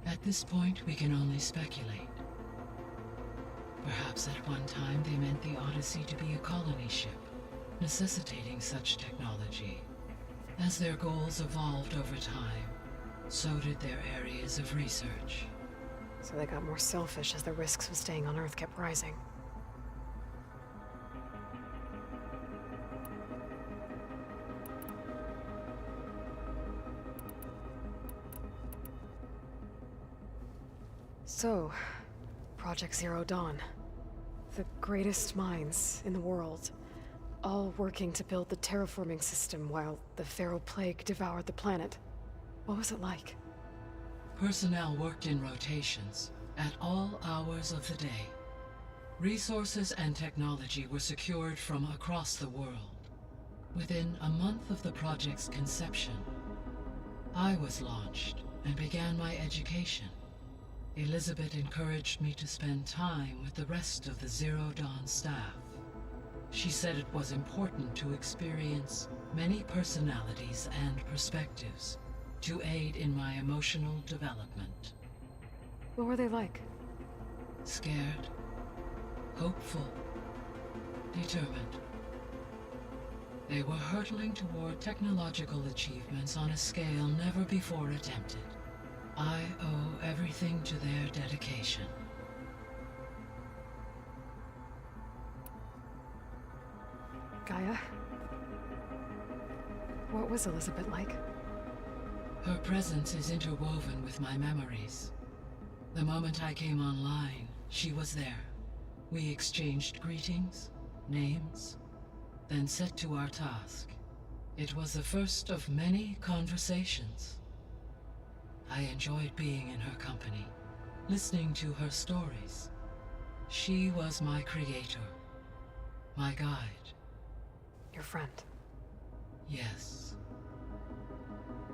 At this point, we can only speculate. Perhaps at one time they meant the Odyssey to be a colony ship, necessitating such technology. As their goals evolved over time, so did their areas of research. So they got more selfish as the risks of staying on Earth kept rising. So, Project Zero Dawn. The greatest minds in the world, all working to build the terraforming system while the Pharaoh plague devoured the planet. What was it like? Personnel worked in rotations, at all hours of the day. Resources and technology were secured from across the world. Within a month of the project's conception, I was launched and began my education. Elizabeth encouraged me to spend time with the rest of the Zero Dawn staff. She said it was important to experience many personalities and perspectives to aid in my emotional development. What were they like? Scared, hopeful, determined. They were hurtling toward technological achievements on a scale never before attempted. I owe everything to their dedication. Gaia? What was Elizabeth like? Her presence is interwoven with my memories. The moment I came online, she was there. We exchanged greetings, names, then set to our task. It was the first of many conversations. I enjoyed being in her company, listening to her stories. She was my creator, my guide. Your friend? Yes.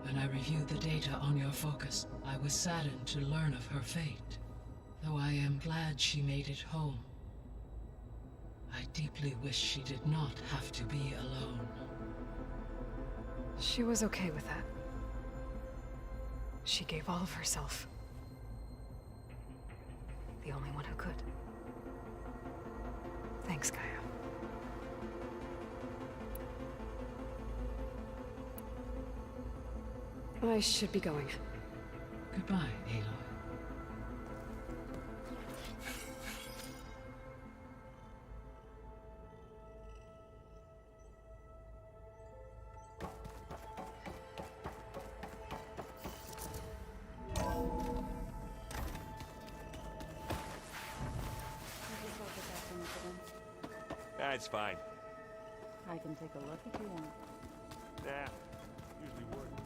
When I reviewed the data on your focus, I was saddened to learn of her fate, though I am glad she made it home. I deeply wish she did not have to be alone. She was okay with that. She gave all of herself. The only one who could. Thanks, Gaia. I should be going. Goodbye, Aloy. That's fine. I can take a look if you want. Nah, usually works.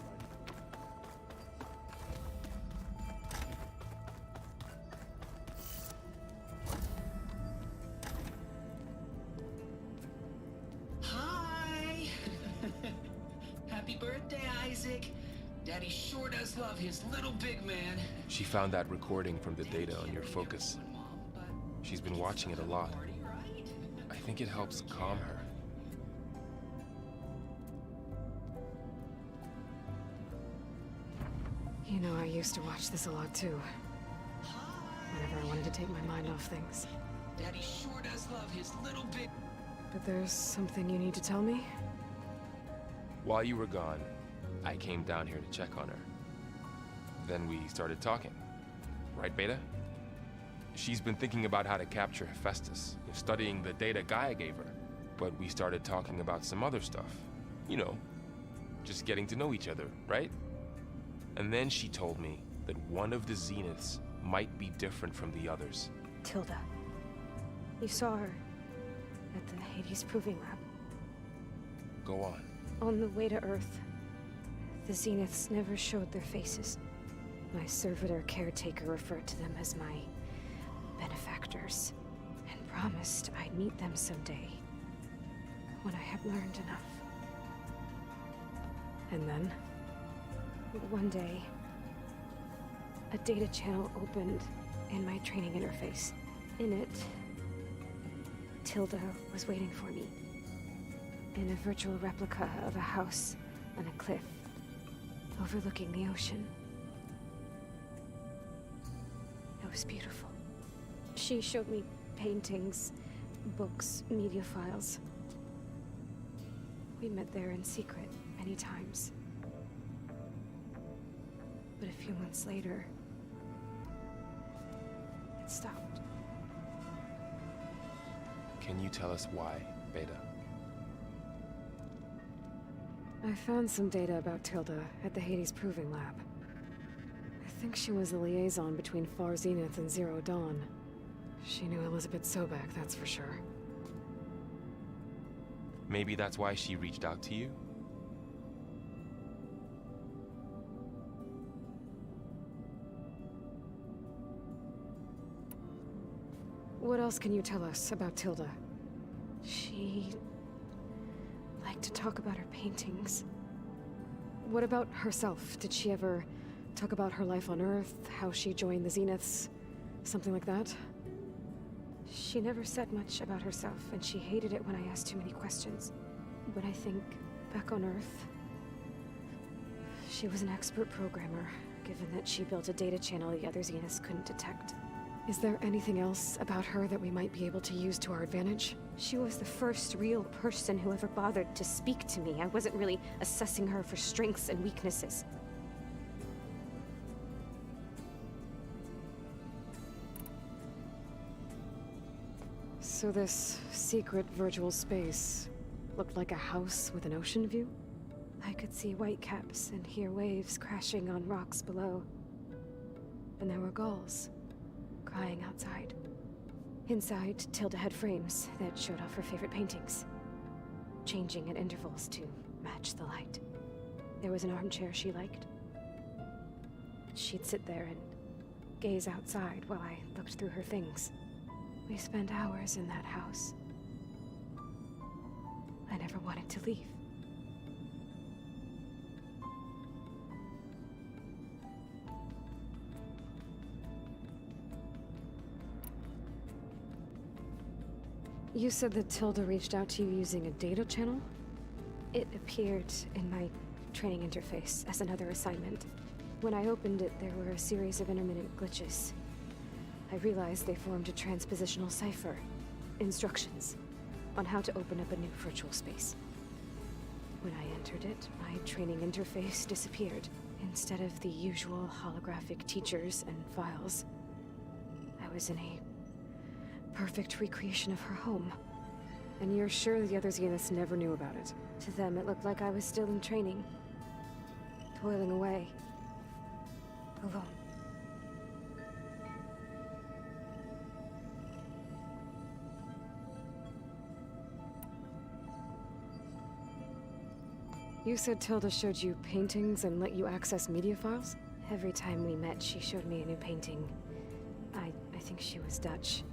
Hi! Happy birthday, Isaac. Daddy sure does love his little big man. She found that recording from the data on your focus. She's been watching it a lot. I think it helps calm her. You know, I used to watch this a lot too. Whenever I wanted to take my mind off things. Daddy sure does love his little big... But there's something you need to tell me? While you were gone, I came down here to check on her. Then we started talking. Right, Beta? She's been thinking about how to capture Hephaestus, studying the data Gaia gave her. But we started talking about some other stuff. You know, just getting to know each other, right? And then she told me that one of the Zeniths might be different from the others. Tilda. You saw her at the Hades Proving Lab. Go on. On the way to Earth, the Zeniths never showed their faces. My servitor caretaker referred to them as my benefactors, and promised I'd meet them someday, when I had learned enough. And then, one day, a data channel opened in my training interface. In it, Tilda was waiting for me, in a virtual replica of a house on a cliff, overlooking the ocean. It was beautiful. She showed me paintings, books, media files. We met there in secret many times. But a few months later, it stopped. Can you tell us why, Beta? I found some data about Tilda at the Hades Proving Lab. I think she was a liaison between Far Zenith and Zero Dawn. She knew Elizabeth Sobek, that's for sure. Maybe that's why she reached out to you? What else can you tell us about Tilda? She liked to talk about her paintings. What about herself? Did she ever talk about her life on Earth, how she joined the Zeniths, something like that? She never said much about herself, and she hated it when I asked too many questions. But I think, back on Earth, she was an expert programmer, given that she built a data channel the other Zeniths couldn't detect. Is there anything else about her that we might be able to use to our advantage? She was the first real person who ever bothered to speak to me. I wasn't really assessing her for strengths and weaknesses. So this secret virtual space looked like a house with an ocean view? I could see whitecaps and hear waves crashing on rocks below. And there were gulls crying outside. Inside, Tilda had frames that showed off her favorite paintings, changing at intervals to match the light. There was an armchair she liked. She'd sit there and gaze outside while I looked through her things. We spent hours in that house. I never wanted to leave. You said that Tilda reached out to you using a data channel? It appeared in my training interface as another assignment. When I opened it, there were a series of intermittent glitches. I realized they formed a transpositional cipher. Instructions on how to open up a new virtual space. When I entered entered it, my training interface disappeared. Instead of the usual holographic teachers and files, I was in a perfect recreation of her home. And you're sure the other Zeniths never knew about it? To them, it looked like I was still in training. Toiling away. Alone. You said Tilda showed you paintings and let you access media files? Every time we met, she showed me a new painting. I think she was Dutch.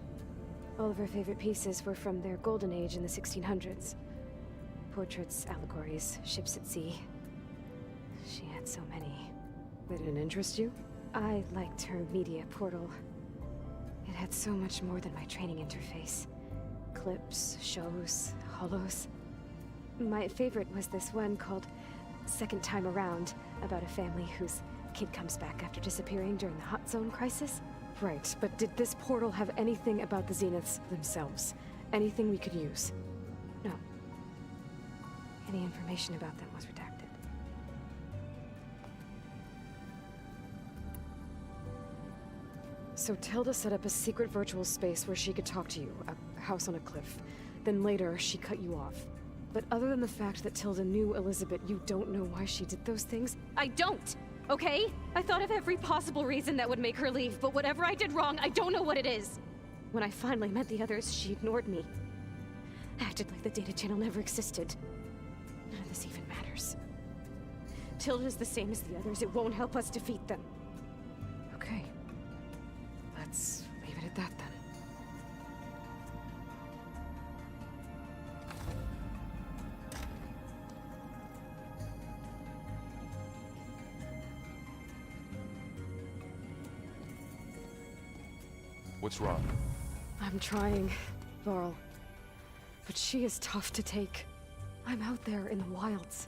All of her favorite pieces were from their golden age in the 1600s. Portraits, allegories, ships at sea. She had so many. They didn't interest you? I liked her media portal. It had so much more than my training interface. Clips, shows, holos. My favorite was this one called Second Time Around, about a family whose kid comes back after disappearing during the Hot Zone crisis. Right, but did this portal have anything about the Zeniths themselves? Anything we could use? No. Any information about them was redacted. So Tilda set up a secret virtual space where she could talk to you, a house on a cliff. Then later, she cut you off. But other than the fact that Tilda knew Elizabeth, you don't know why she did those things? I don't! Okay? I thought of every possible reason that would make her leave, but whatever I did wrong, I don't know what it is. When I finally met the others, she ignored me. Acted like the data channel never existed. None of this even matters. Tilda's the same as the others. It won't help us defeat them. Okay. Let's leave it at that then. What's wrong? I'm trying, Varl. But she is tough to take. I'm out there in the wilds,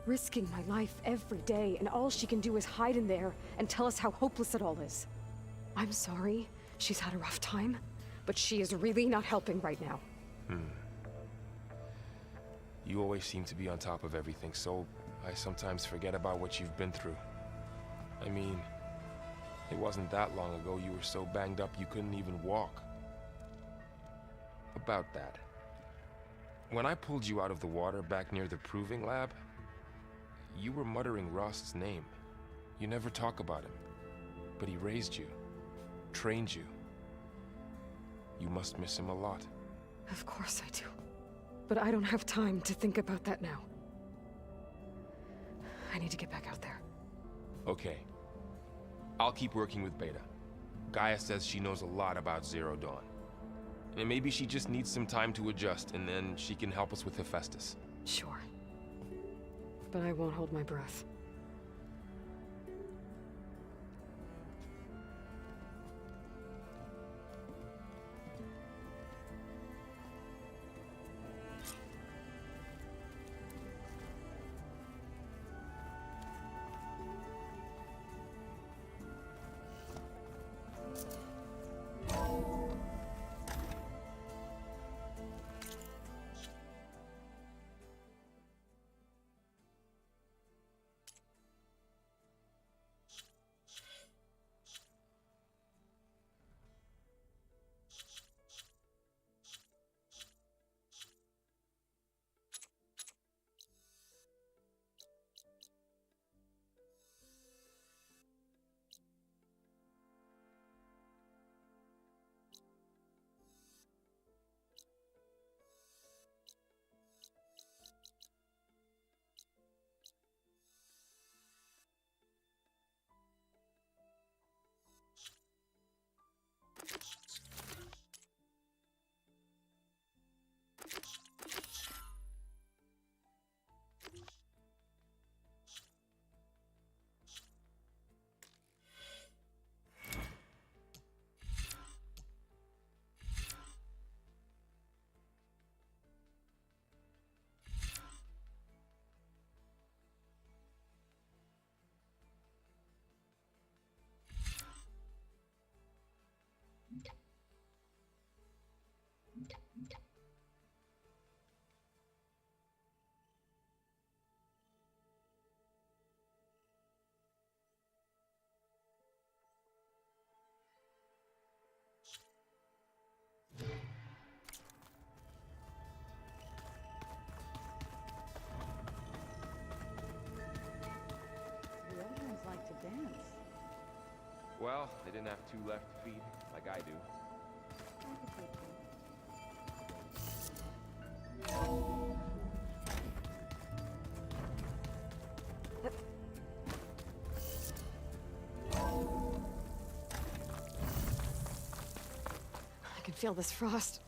risking my life every day, and all she can do is hide in there and tell us how hopeless it all is. I'm sorry, she's had a rough time, but she is really not helping right now. You always seem to be on top of everything, so I sometimes forget about what you've been through. I mean, it wasn't that long ago you were so banged up you couldn't even walk. About that. When I pulled you out of the water back near the proving lab, you were muttering Rost's name. You never talk about him. But he raised you, trained you. You must miss him a lot. Of course I do. But I don't have time to think about that now. I need to get back out there. Okay. I'll keep working with Beta. Gaia says she knows a lot about Zero Dawn. And maybe she just needs some time to adjust, and then she can help us with Hephaestus. Sure. But I won't hold my breath. Well, they didn't have two left feet like I do. I can feel this frost.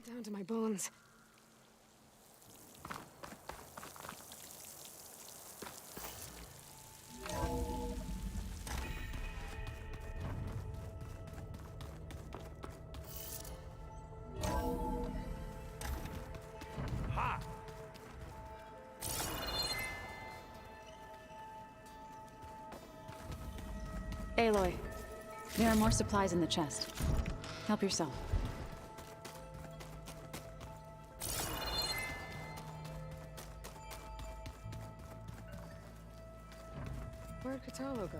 Down to my bones. Ha! Aloy, there are more supplies in the chest. Help yourself. Where'd Katalo go?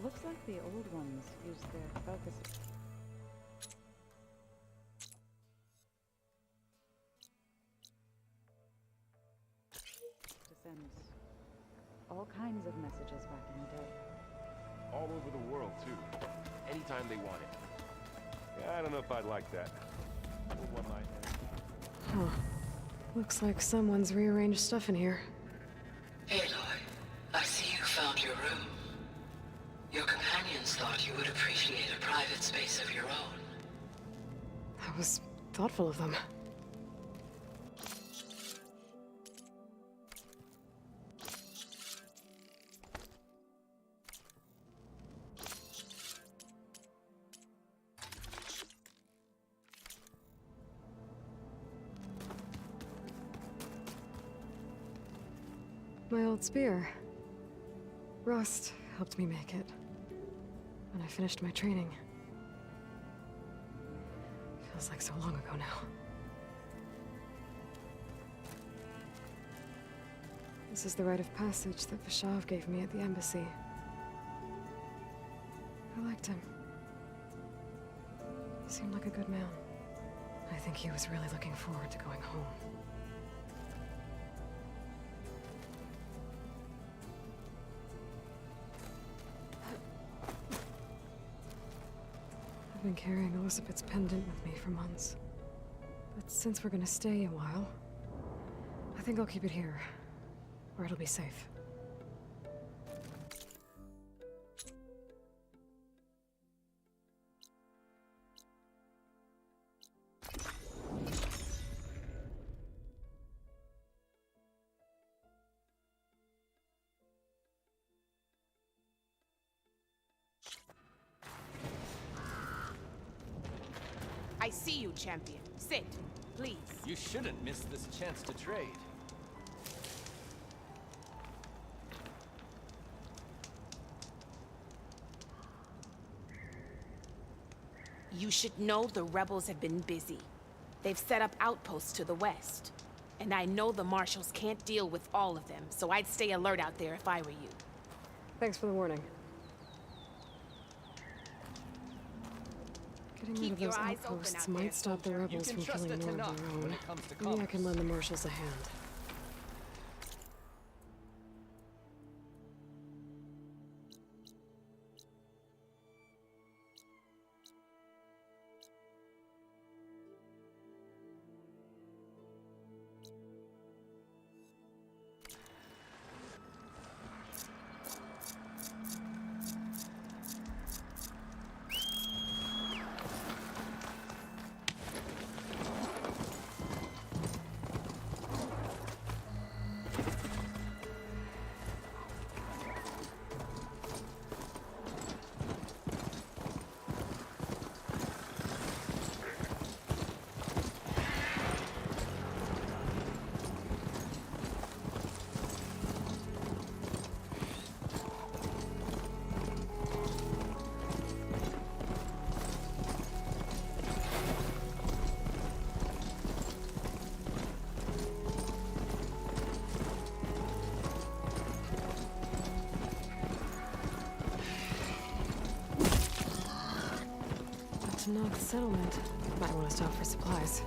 Looks like the old ones used their focus. To send all kinds of messages back in the day. All over the world, too. Anytime they want it. Yeah, I don't know if I'd like that. One night. Huh. Looks like someone's rearranged stuff in here. Aloy, I see you found your room. Your companions thought you would appreciate a private space of your own. That was thoughtful of them. My old spear. Rust helped me make it. When I finished my training. Feels like so long ago now. This is the rite of passage that Vashav gave me at the embassy. I liked him. He seemed like a good man. I think he was really looking forward to going home. I've been carrying Elizabeth's pendant with me for months. But since we're gonna stay a while, I think I'll keep it here, where it'll be safe. I see you, champion. Sit, please. You shouldn't miss this chance to trade. You should know the rebels have been busy. They've set up outposts to the west. And I know the marshals can't deal with all of them, so I'd stay alert out there if I were you. Thanks for the warning. Getting rid of those outposts might stop the rebels from killing more of their own. Maybe I can lend the marshals a hand. Not the settlement. Might want to stop for supplies.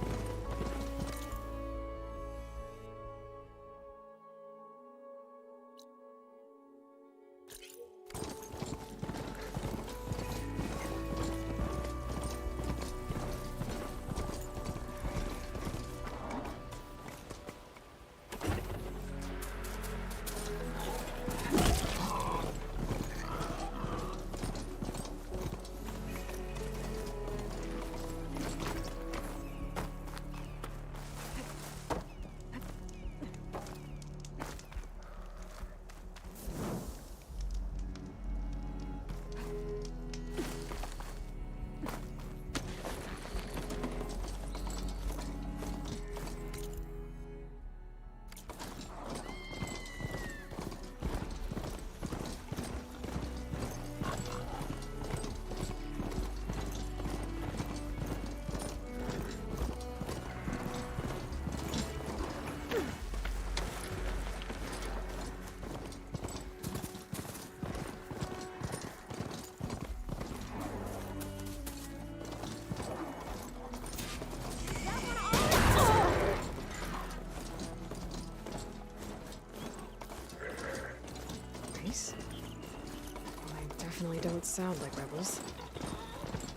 Definitely don't sound like rebels.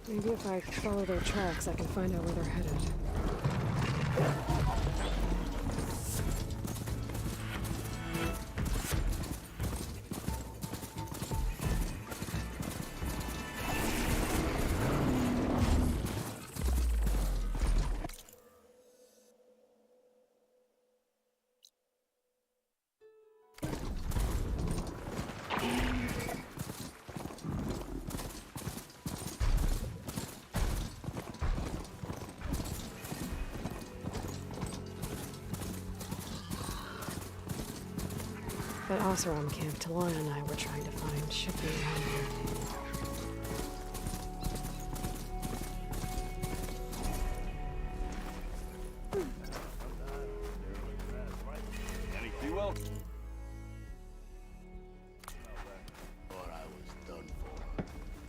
Maybe if I follow their tracks, I can find out where they're headed. At Oseram Camp, Talana and I were trying to find shipping around here.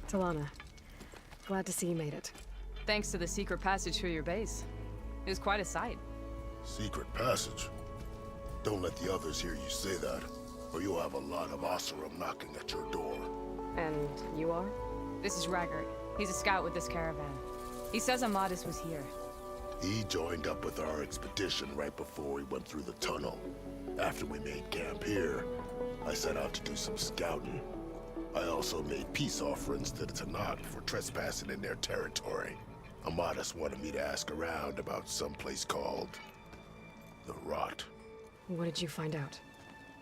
Talana, glad to see you made it. Thanks to the secret passage through your base. It was quite a sight. Secret passage? Don't let the others hear you say that, or you'll have a lot of Oseram knocking at your door. And you are? This is Raggart. He's a scout with this caravan. He says Amadis was here. He joined up with our expedition right before we went through the tunnel. After we made camp here, I set out to do some scouting. I also made peace offerings to the Tanakh for trespassing in their territory. Amadis wanted me to ask around about some place called the Rot. What did you find out?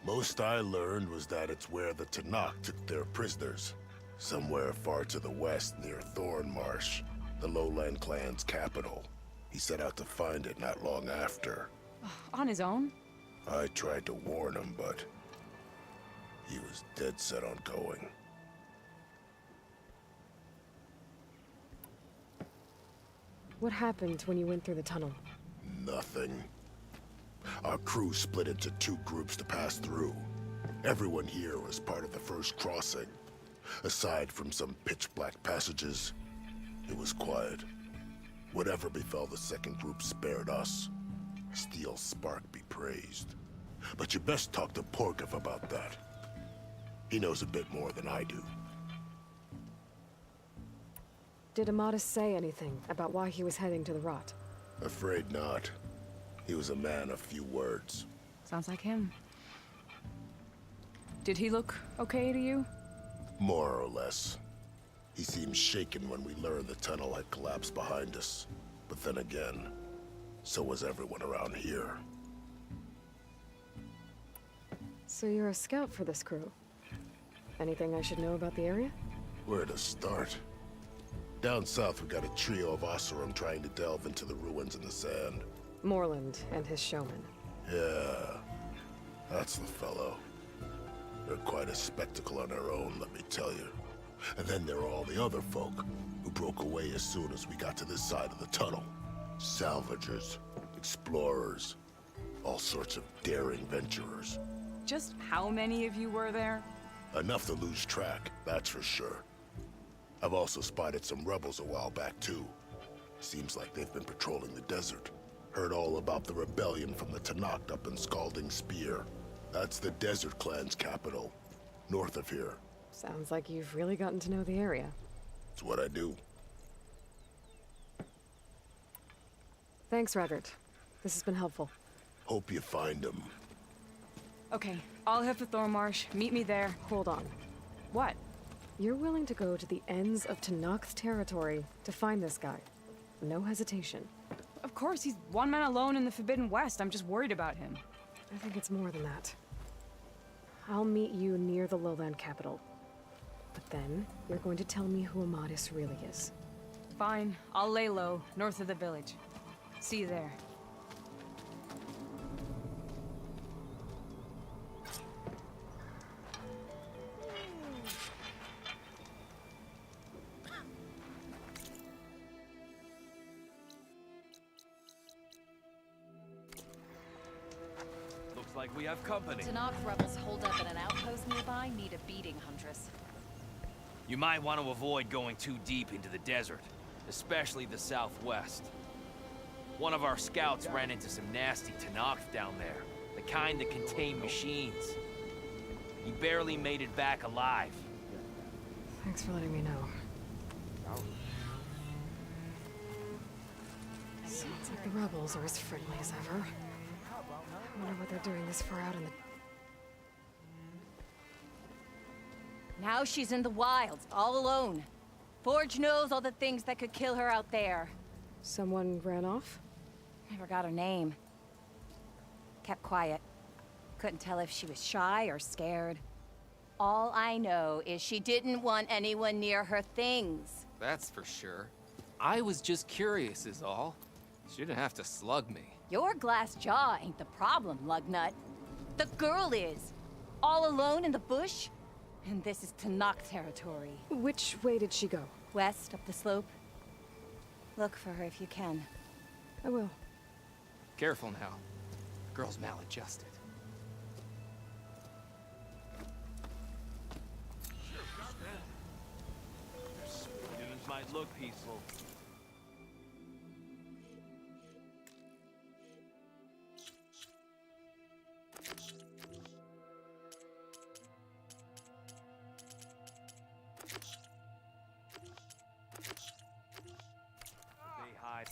Most I learned was that it's where the Tanakh took their prisoners. Somewhere far to the west near Thorn Marsh. The Lowland clan's capital. He set out to find it not long after. On his own? I tried to warn him, but he was dead set on going. What happened when you went through the tunnel? Nothing. Our crew split into 2 groups to pass through. Everyone here was part of the first crossing. Aside from some pitch-black passages, it was quiet. Whatever befell the second group spared us. Steel Spark be praised. But you best talk to Porkov about that. He knows a bit more than I do. Did Amadis say anything about why he was heading to the rot? Afraid not. He was a man of few words. Sounds like him. Did he look okay to you? More or less. He seemed shaken when we learned the tunnel had collapsed behind us. But then again, so was everyone around here. So you're a scout for this crew? Anything I should know about the area? Where to start? Down south, we got a trio of Oseram trying to delve into the ruins in the sand. Moreland and his showman. Yeah, that's the fellow. They're quite a spectacle on their own, let me tell you. And then there are all the other folk, who broke away as soon as we got to this side of the tunnel. Salvagers, explorers, all sorts of daring venturers. Just how many of you were there? Enough to lose track, that's for sure. I've also spotted some rebels a while back, too. Seems like they've been patrolling the desert. Heard all about the rebellion from the Tanakh up in Scalding Spear. That's the Desert Clan's capital, north of here. Sounds like you've really gotten to know the area. It's what I do. Thanks, Reddert. This has been helpful. Hope you find him. Okay, I'll head for Thormarsh. Meet me there. Hold on. What? You're willing to go to the ends of Tanakh's territory to find this guy. No hesitation. Of course, he's one man alone in the Forbidden West. I'm just worried about him. I think it's more than that. I'll meet you near the lowland capital. But then, you're going to tell me who Amadis really is. Fine. I'll lay low, north of the village. See you there. Looks like we have company. Tanakh rebels holed up in an outpost nearby need a beating, Huntress. You might want to avoid going too deep into the desert, especially the southwest. One of our scouts ran into some nasty Tanakh down there, the kind that can tame machines. He barely made it back alive. Thanks for letting me know. Sounds like the rebels are as friendly as ever. I wonder what they're doing this far out in the... Now she's in the wilds, all alone. Forge knows all the things that could kill her out there. Someone ran off? Never got her name. Kept quiet. Couldn't tell if she was shy or scared. All I know is she didn't want anyone near her things. That's for sure. I was just curious is all. She didn't have to slug me. Your glass jaw ain't the problem, lugnut. The girl is. All alone in the bush. And this is Tanakh territory. Which way did she go? West, up the slope. Look for her if you can. I will. Careful now. Girl's maladjusted. Students might look peaceful. They hide.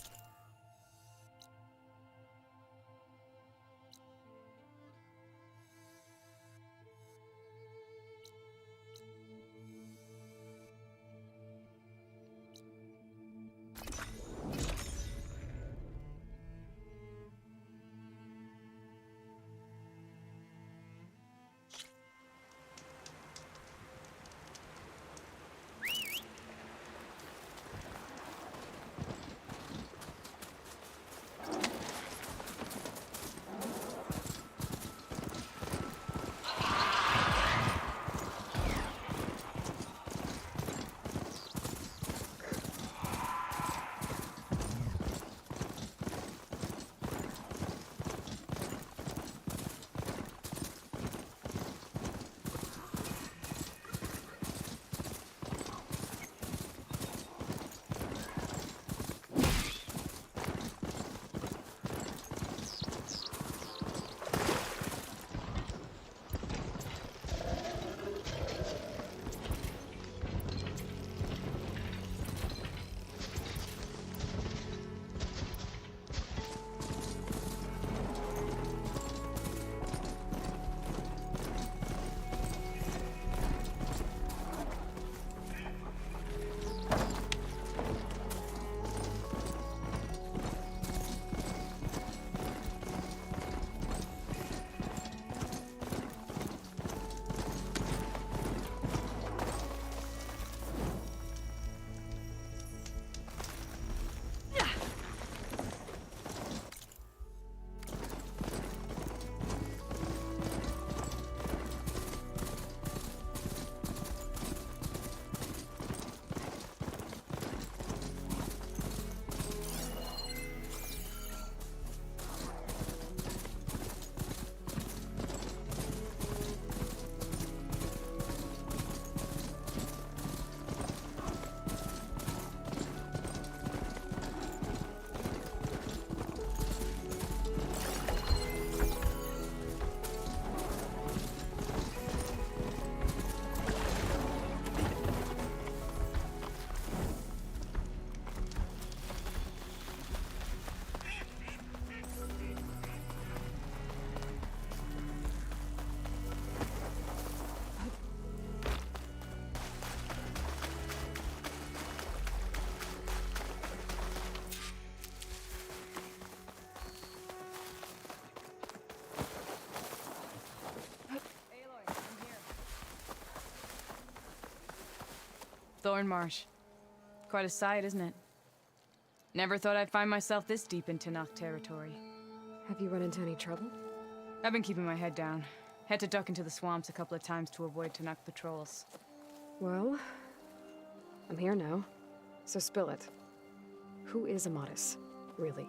thorn marsh. Quite a sight, isn't it? Never thought I'd find myself this deep in Tanakh territory. Have you run into any trouble? I've been keeping my head down. Had to duck into the swamps a couple of times to avoid Tanakh patrols. Well, I'm here now, so spill it. Who is Amadis, really?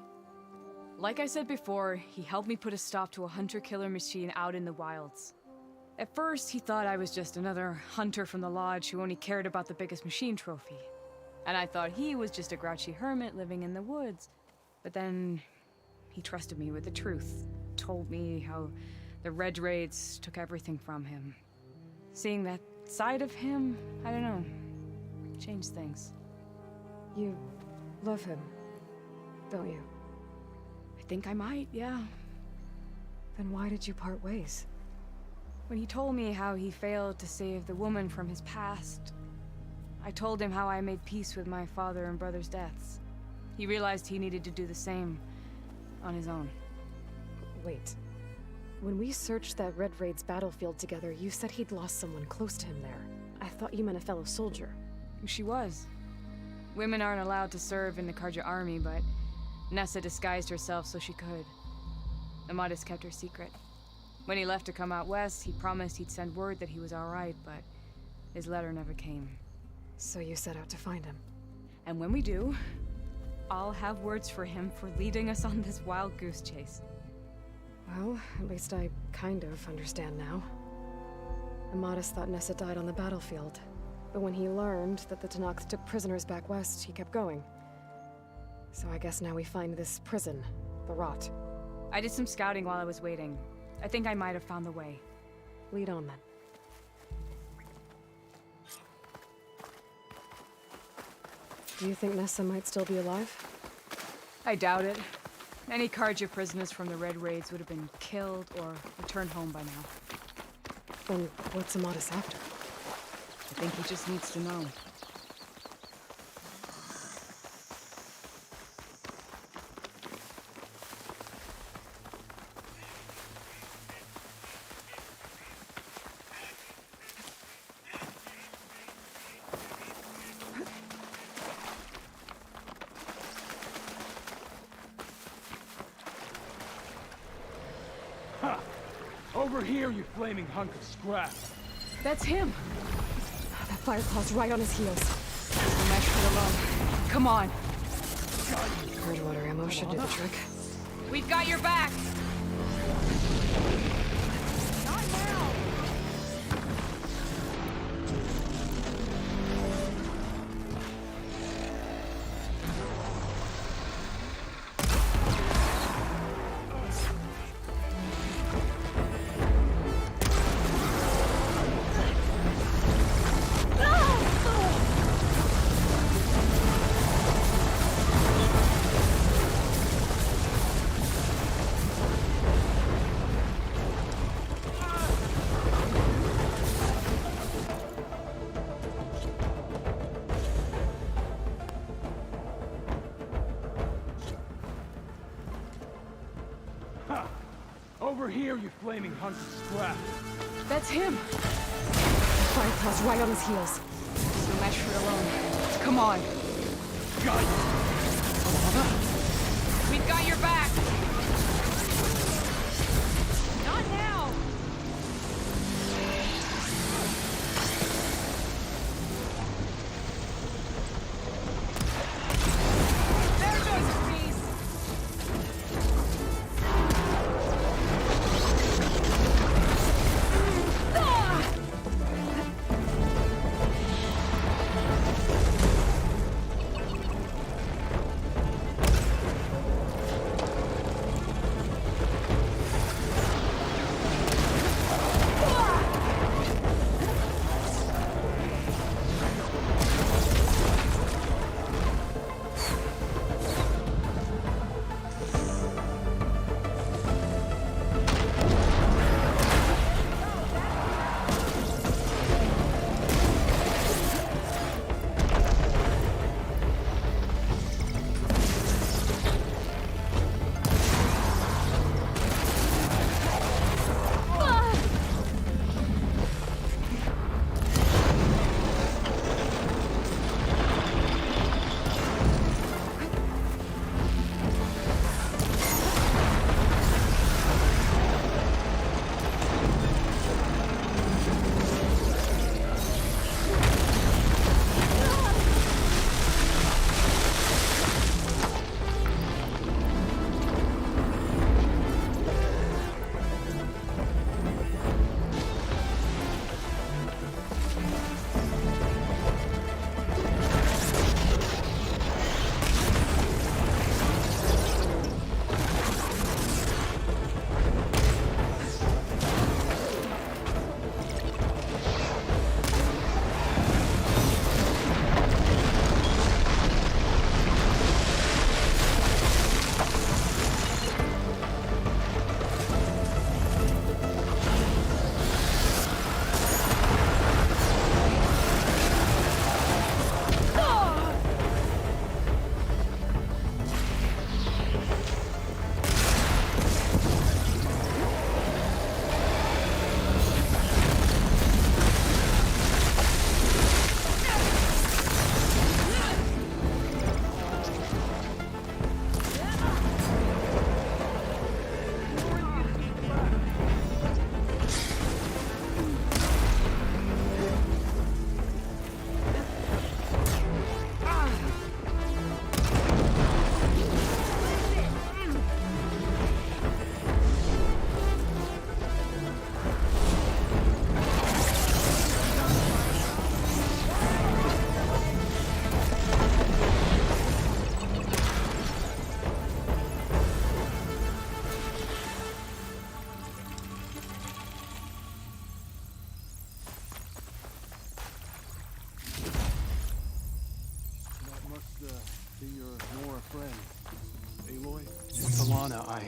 Like I said before, he helped me put a stop to a hunter-killer machine out in the wilds. At first, he thought I was just another hunter from the lodge who only cared about the biggest machine trophy. And I thought he was just a grouchy hermit living in the woods. But then, he trusted me with the truth. Told me how the Red Raids took everything from him. Seeing that side of him, I don't know, changed things. You love him, don't you? I think I might, yeah. Then why did you part ways? When he told me how he failed to save the woman from his past, I told him how I made peace with my father and brother's deaths. He realized he needed to do the same on his own. Wait. When we searched that Red Raid's battlefield together, you said he'd lost someone close to him there. I thought you meant a fellow soldier. She was. Women aren't allowed to serve in the Karja army, but Nessa disguised herself so she could. Amadis kept her secret. When he left to come out west, he promised he'd send word that he was all right, but his letter never came. So you set out to find him? And when we do, I'll have words for him for leading us on this wild goose chase. Well, at least I kind of understand now. Amadis thought Nessa died on the battlefield, but when he learned that the Tanakhs took prisoners back west, he kept going. So I guess now we find this prison, the Rot. I did some scouting while I was waiting. I think I might have found the way. Lead on, then. Do you think Nessa might still be alive? I doubt it. Any Karja prisoners from the Red Raids would have been killed or returned home by now. Then what's Amadis after? I think he just needs to know. Over here, you flaming hunk of scrap. That's him. That Fireclaw's right on his heels. The mesh put alone. Come on. Bridgewater ammo should do the trick. We've got your back. Not now. Over here, you flaming hunk of scrap. That's him. Fireclaw's right on his heels. The mesh put alone. Come on. Got you. We've got your back. Not now. There goes a piece.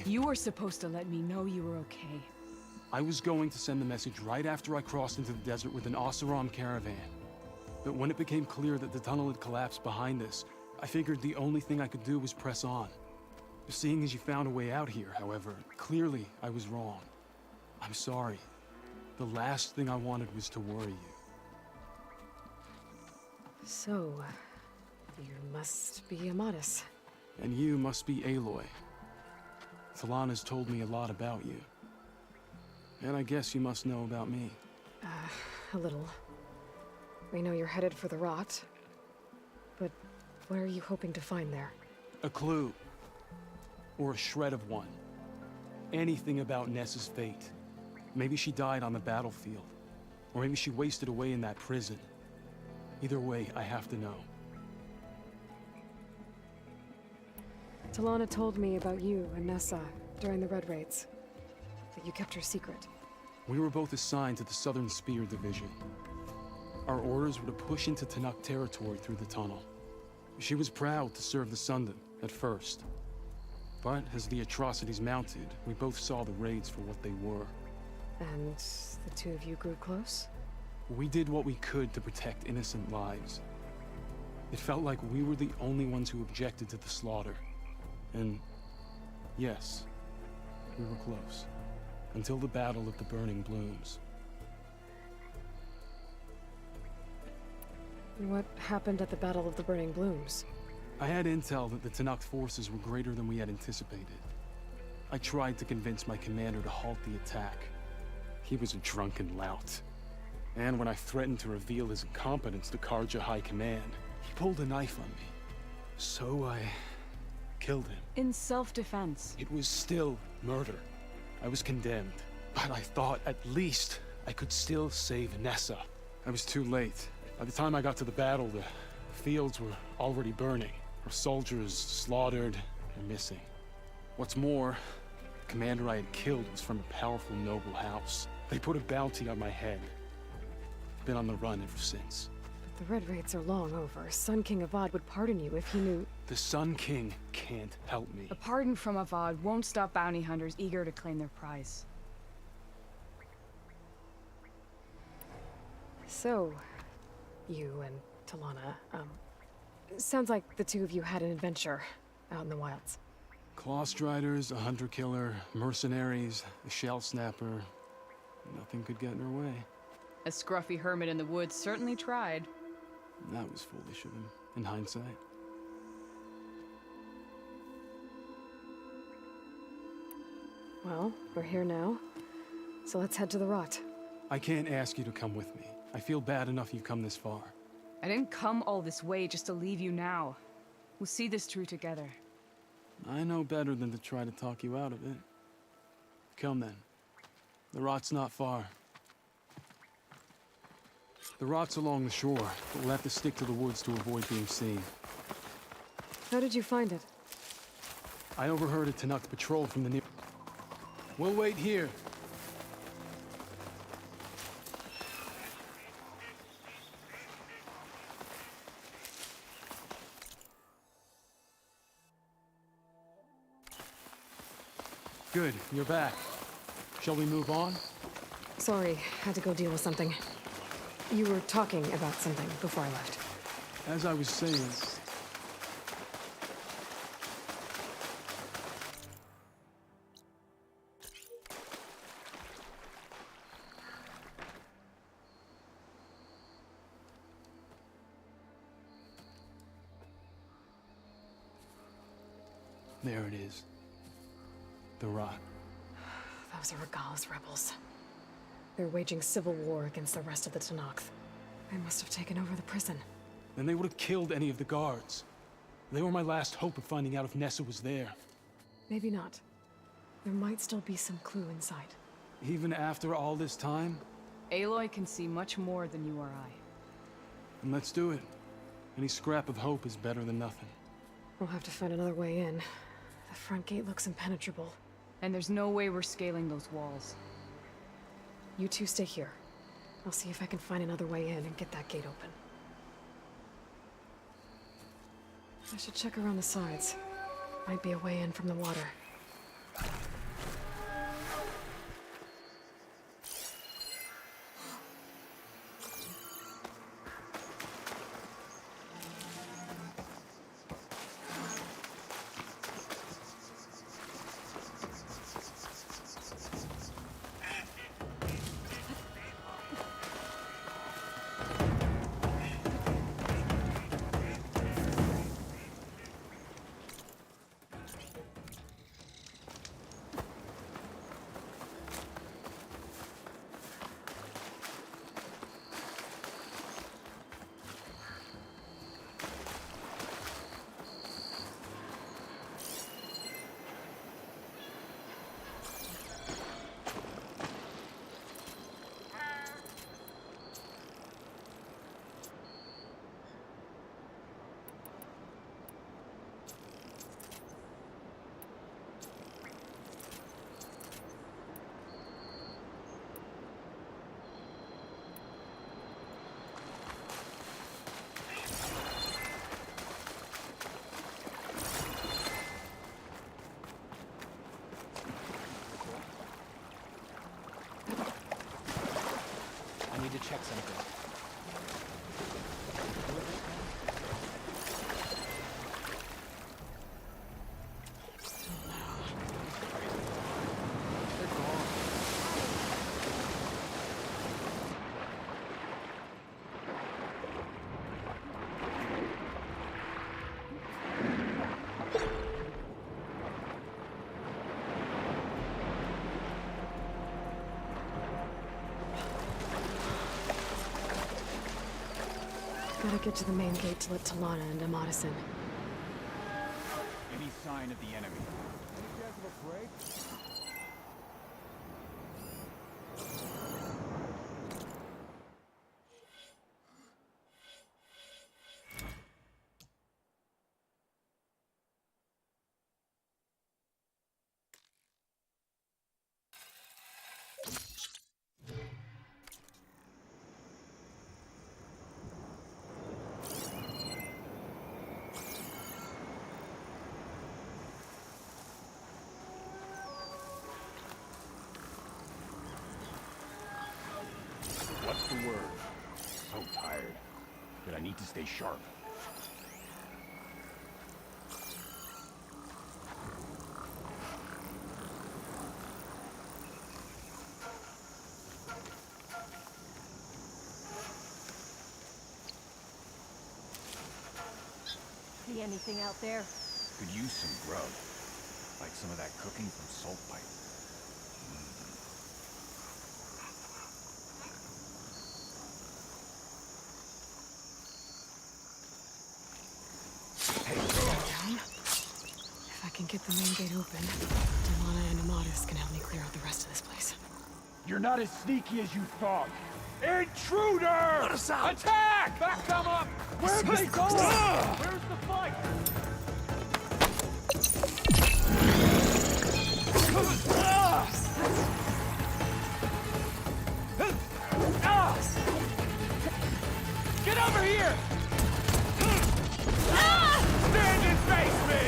You were supposed to let me know you were okay. I was going to send the message right after I crossed into the desert with an Oseram caravan. But when it became clear that the tunnel had collapsed behind us, I figured the only thing I could do was press on. Seeing as you found a way out here, however, clearly I was wrong. I'm sorry. The last thing I wanted was to worry you. So, you must be Amadis. And you must be Aloy. Talana's told me a lot about you. And I guess you must know about me. A little. We know you're headed for the rot. But what are you hoping to find there? A clue. Or a shred of one. Anything about Nessa's fate. Maybe she died on the battlefield. Or maybe she wasted away in that prison. Either way, I have to know. Talana told me about you and Nessa during the Red Raids. That you kept her secret. We were both assigned to the Southern Spear Division. Our orders were to push into Tanakh territory through the tunnel. She was proud to serve the Sundom at first. But as the atrocities mounted, we both saw the raids for what they were. And the two of you grew close? We did what we could to protect innocent lives. It felt like we were the only ones who objected to the slaughter. And yes, we were close. Until the Battle of the Burning Blooms. What happened at the Battle of the Burning Blooms? I had intel that the Tanakh forces were greater than we had anticipated. I tried to convince my commander to halt the attack. He was a drunken lout. And when I threatened to reveal his incompetence to Karja High Command, he pulled a knife on me. So I killed him. In self-defense. It was still murder. I was condemned. But I thought at least I could still save Nessa. I was too late. By the time I got to the battle, the fields were already burning. Our soldiers slaughtered and missing. What's more, the commander I had killed was from a powerful noble house. They put a bounty on my head. Been on the run ever since. But the Red Raids are long over. Sun King Avad would pardon you if he knew... The Sun King can't help me. A pardon from Avad won't stop bounty hunters eager to claim their prize. So, you and Talana, sounds like the two of you had an adventure out in the wilds. Claw Striders, a hunter-killer, mercenaries, a shell snapper. Nothing could get in her way. A scruffy hermit in the woods certainly tried. That was foolish of him, in hindsight. Well, we're here now, so let's head to the rot. I can't ask you to come with me. I feel bad enough you've come this far. I didn't come all this way just to leave you now. We'll see this through together. I know better than to try to talk you out of it. Come then. The rot's not far. The rot's along the shore, but we'll have to stick to the woods to avoid being seen. How did you find it? I overheard a Tanakh patrol from the near... We'll wait here. Good, you're back. Shall we move on? Sorry, had to go deal with something. You were talking about something before I left. As I was saying... There it is. The rot. Those are Regal's rebels. They're waging civil war against the rest of the Tanakh. They must have taken over the prison. Then they would have killed any of the guards. They were my last hope of finding out if Nessa was there. Maybe not. There might still be some clue inside. Even after all this time? Aloy can see much more than you or I. And let's do it. Any scrap of hope is better than nothing. We'll have to find another way in. The front gate looks impenetrable. And there's no way we're scaling those walls. You two stay here. I'll see if I can find another way in and get that gate open. I should check around the sides. Might be a way in from the water. I need to check something. Gotta get to the main gate to let Talana and Amadis in. Any sign of the enemy? Any chance of a break? What's the word? So tired, but I need to stay sharp. See anything out there? Could use some grub. Like some of that cooking from Salt Pipe. If I can get the main gate open, Talana and Amadis can help me clear out the rest of this place. You're not as sneaky as you thought. Intruder! Let us out! Attack! Back them up! Where's they going? Where's the fight? Get over here! Stand and face me!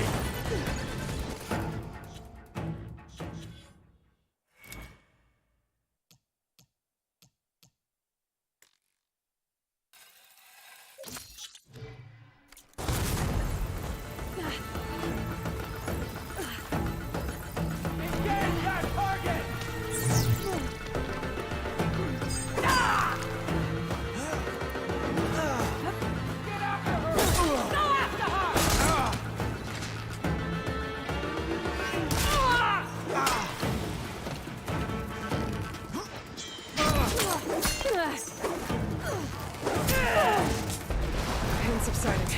Pain subsided.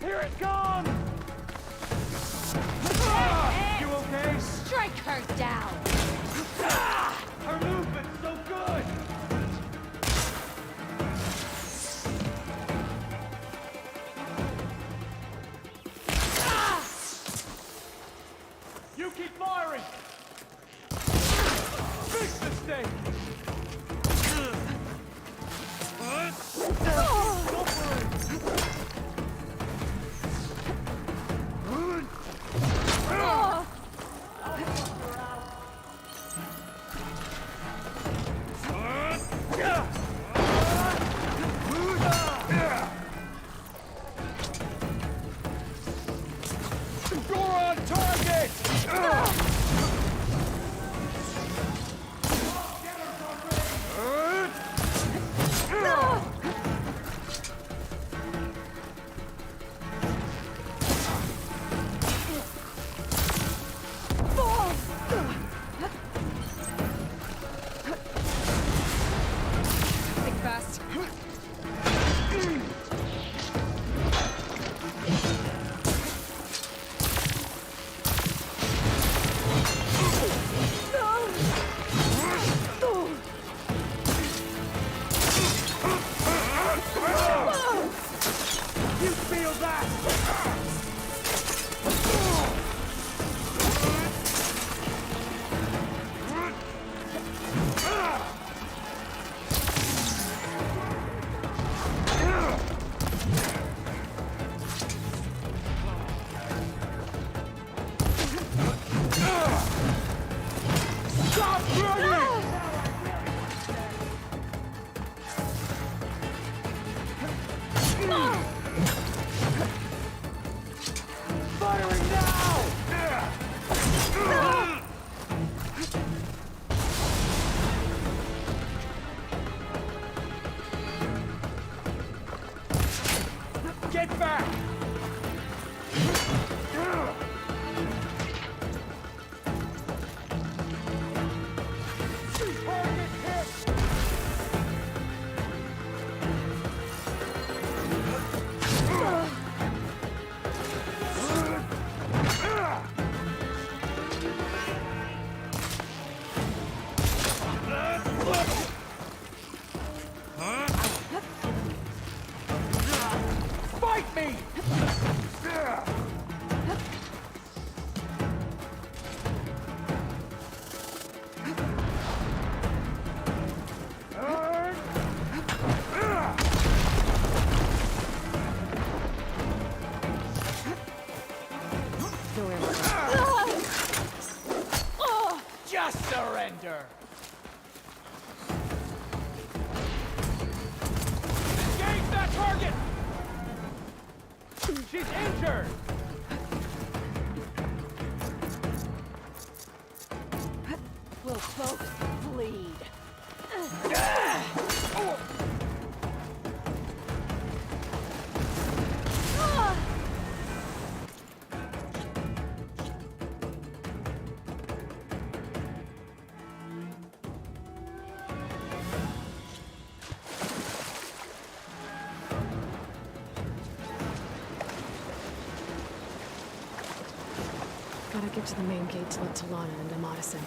Here it comes! You okay? Strike her down! Her movement's so good! You keep firing! Fix this thing! Go for it! Firing now! Get back! Fight me! Just surrender! Engage that target! She's injured! We'll both bleed. Gotta get to the main gate to let Talana and Amadis in.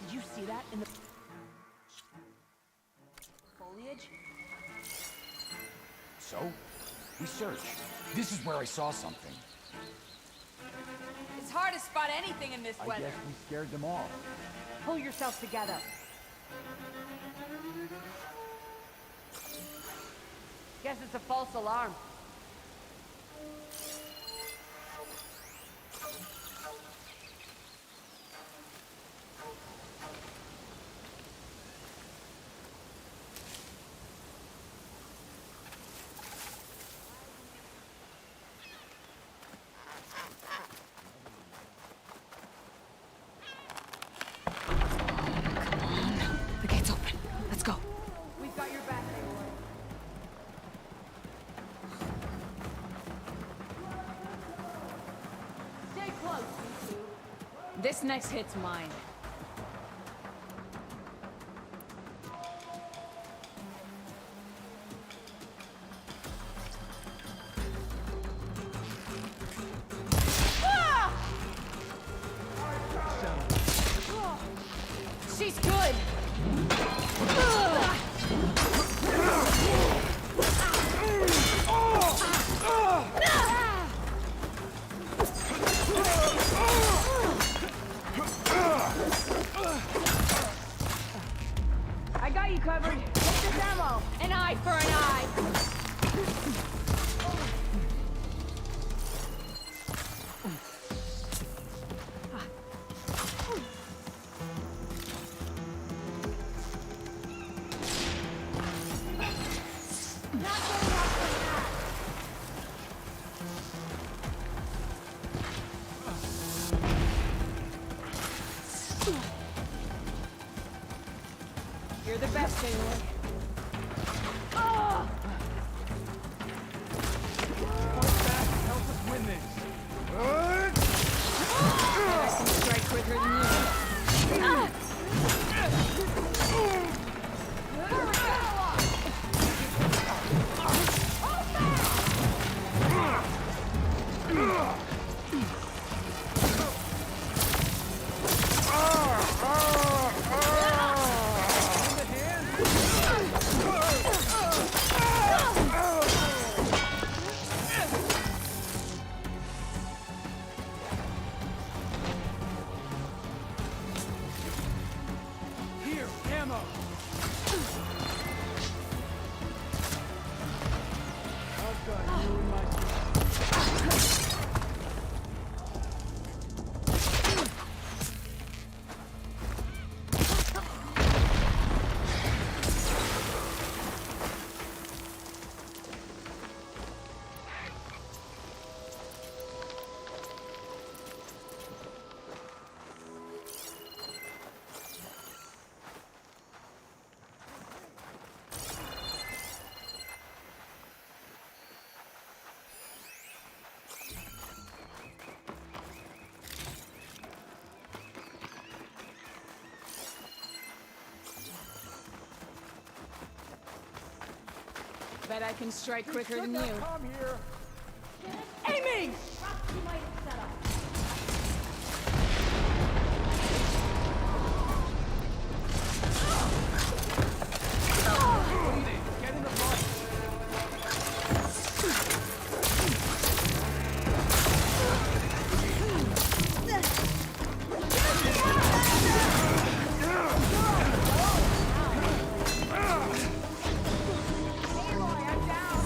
Did you see that in the foliage? So? We searched. This is where I saw something. It's hard to spot anything in this I weather. guess we scared them all. Pull yourself together. Guess it's a false alarm. The gate's open. Let's go. We've got your back, Aloy. Stay close, you two. This next hit's mine. She's good. I got you covered. Take this ammo. An eye for an eye. You're the best, Aloy. Help us win this. I can strike quicker than you. Here, ammo. I've got you in my Bet I can strike quicker than you. Come here. Aiming! Get in the fight. Aloy, I'm down.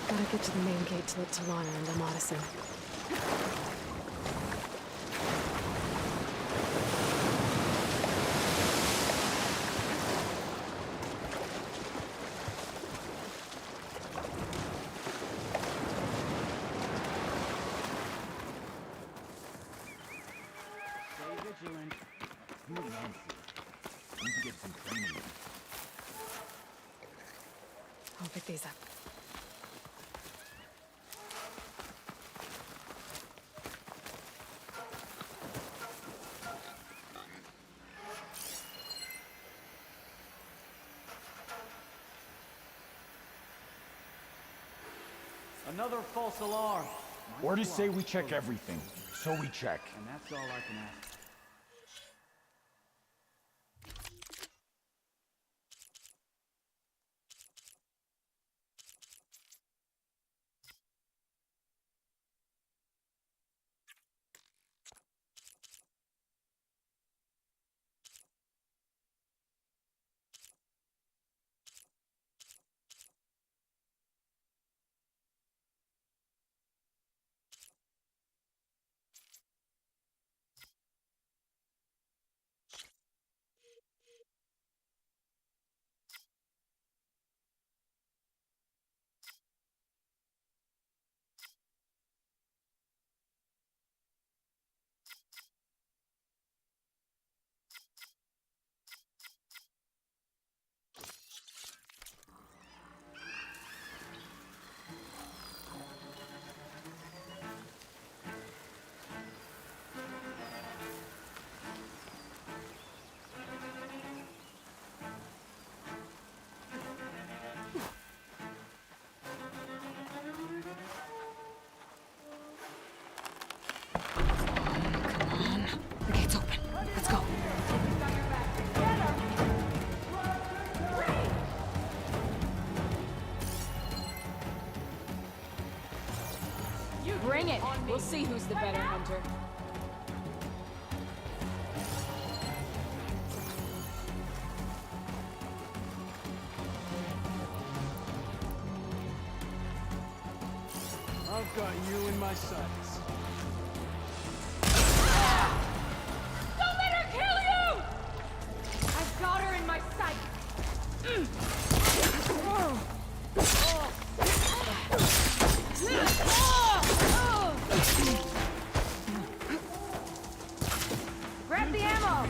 Gotta get to the main gate to let Talana and Amadis in. I'll pick these up. Another false alarm. Orders say we check everything, so we check. And that's all I can ask. The gate's open. Let's go. You bring it. We'll see who's the better hunter. I've got you in my sights. Don't let her kill you! I've got her in my sight. Grab the ammo!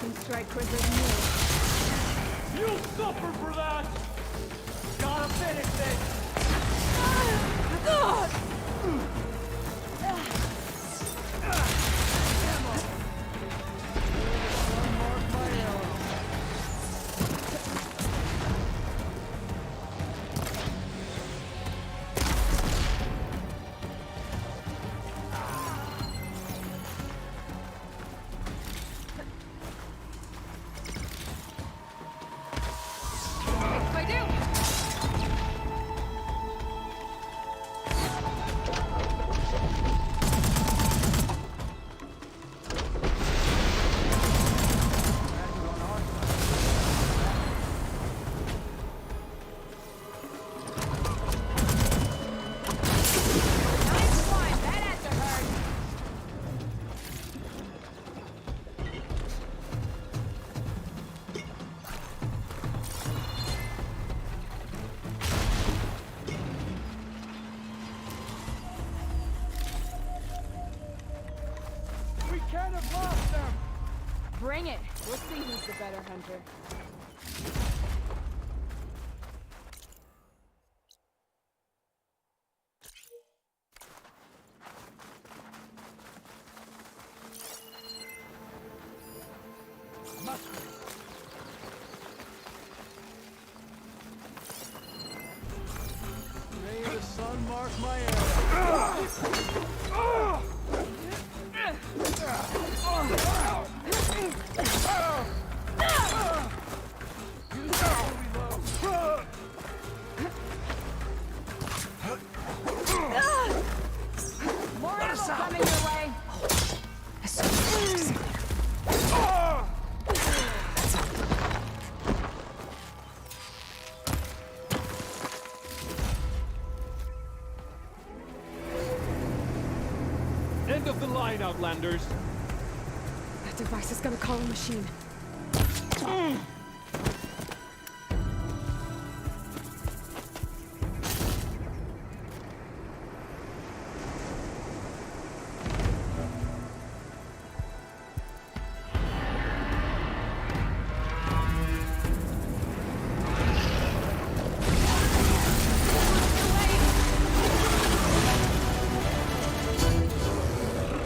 can strike quicker than you. You'll suffer for that! Gotta finish this! Bring it. We'll see who's the better hunter. May the sun mark my area. More ammo coming your way. End of the line, Outlanders. That device is gonna call a machine.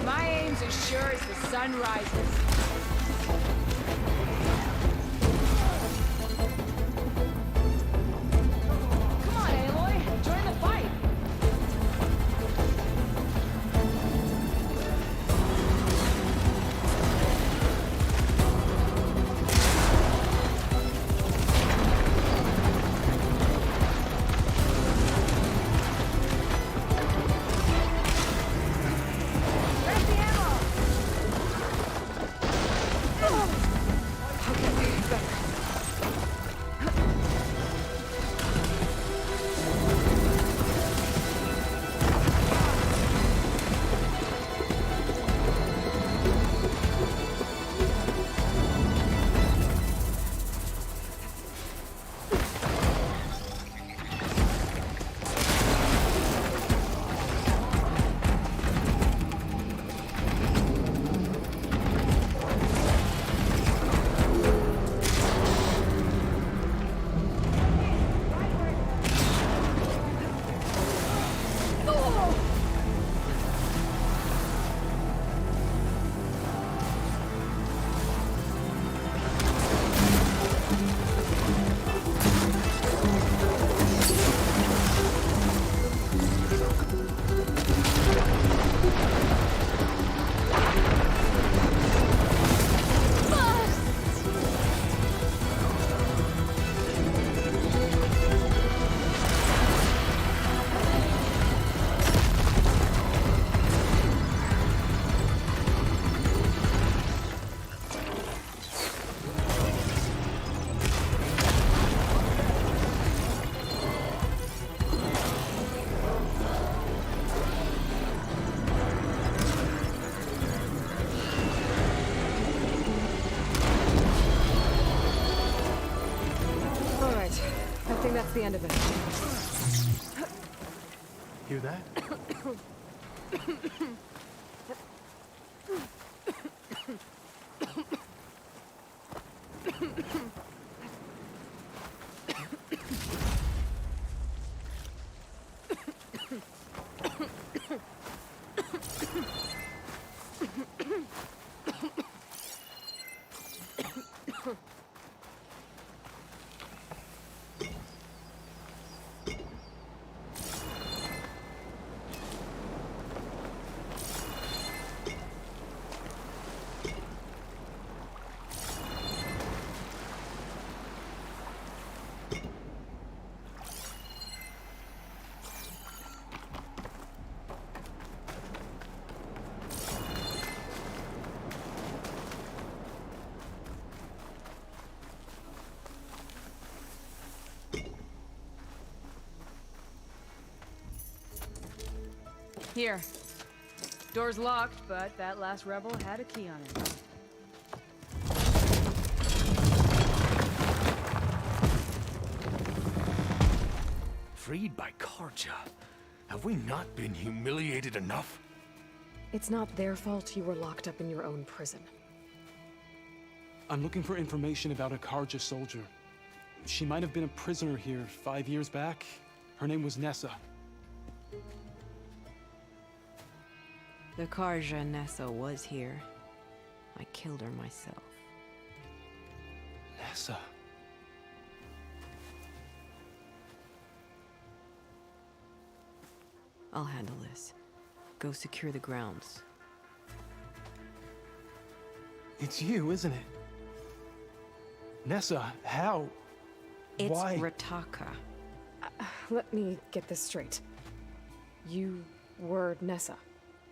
My aim's as sure as the sun rises. Come on, Aloy. Join the fight. Where's the ammo? That's the end of it. Hear that? Here. Door's locked, but that last rebel had a key on it. Freed by Karja? Have we not been humiliated enough? It's not their fault you were locked up in your own prison. I'm looking for information about a Karja soldier. She might have been a prisoner here 5 years back. Her name was Nessa. The Karja Nessa was here. I killed her myself. Nessa? I'll handle this. Go secure the grounds. It's you, isn't it? Nessa, how? It's Why? Rataka. Let me get this straight. You were Nessa.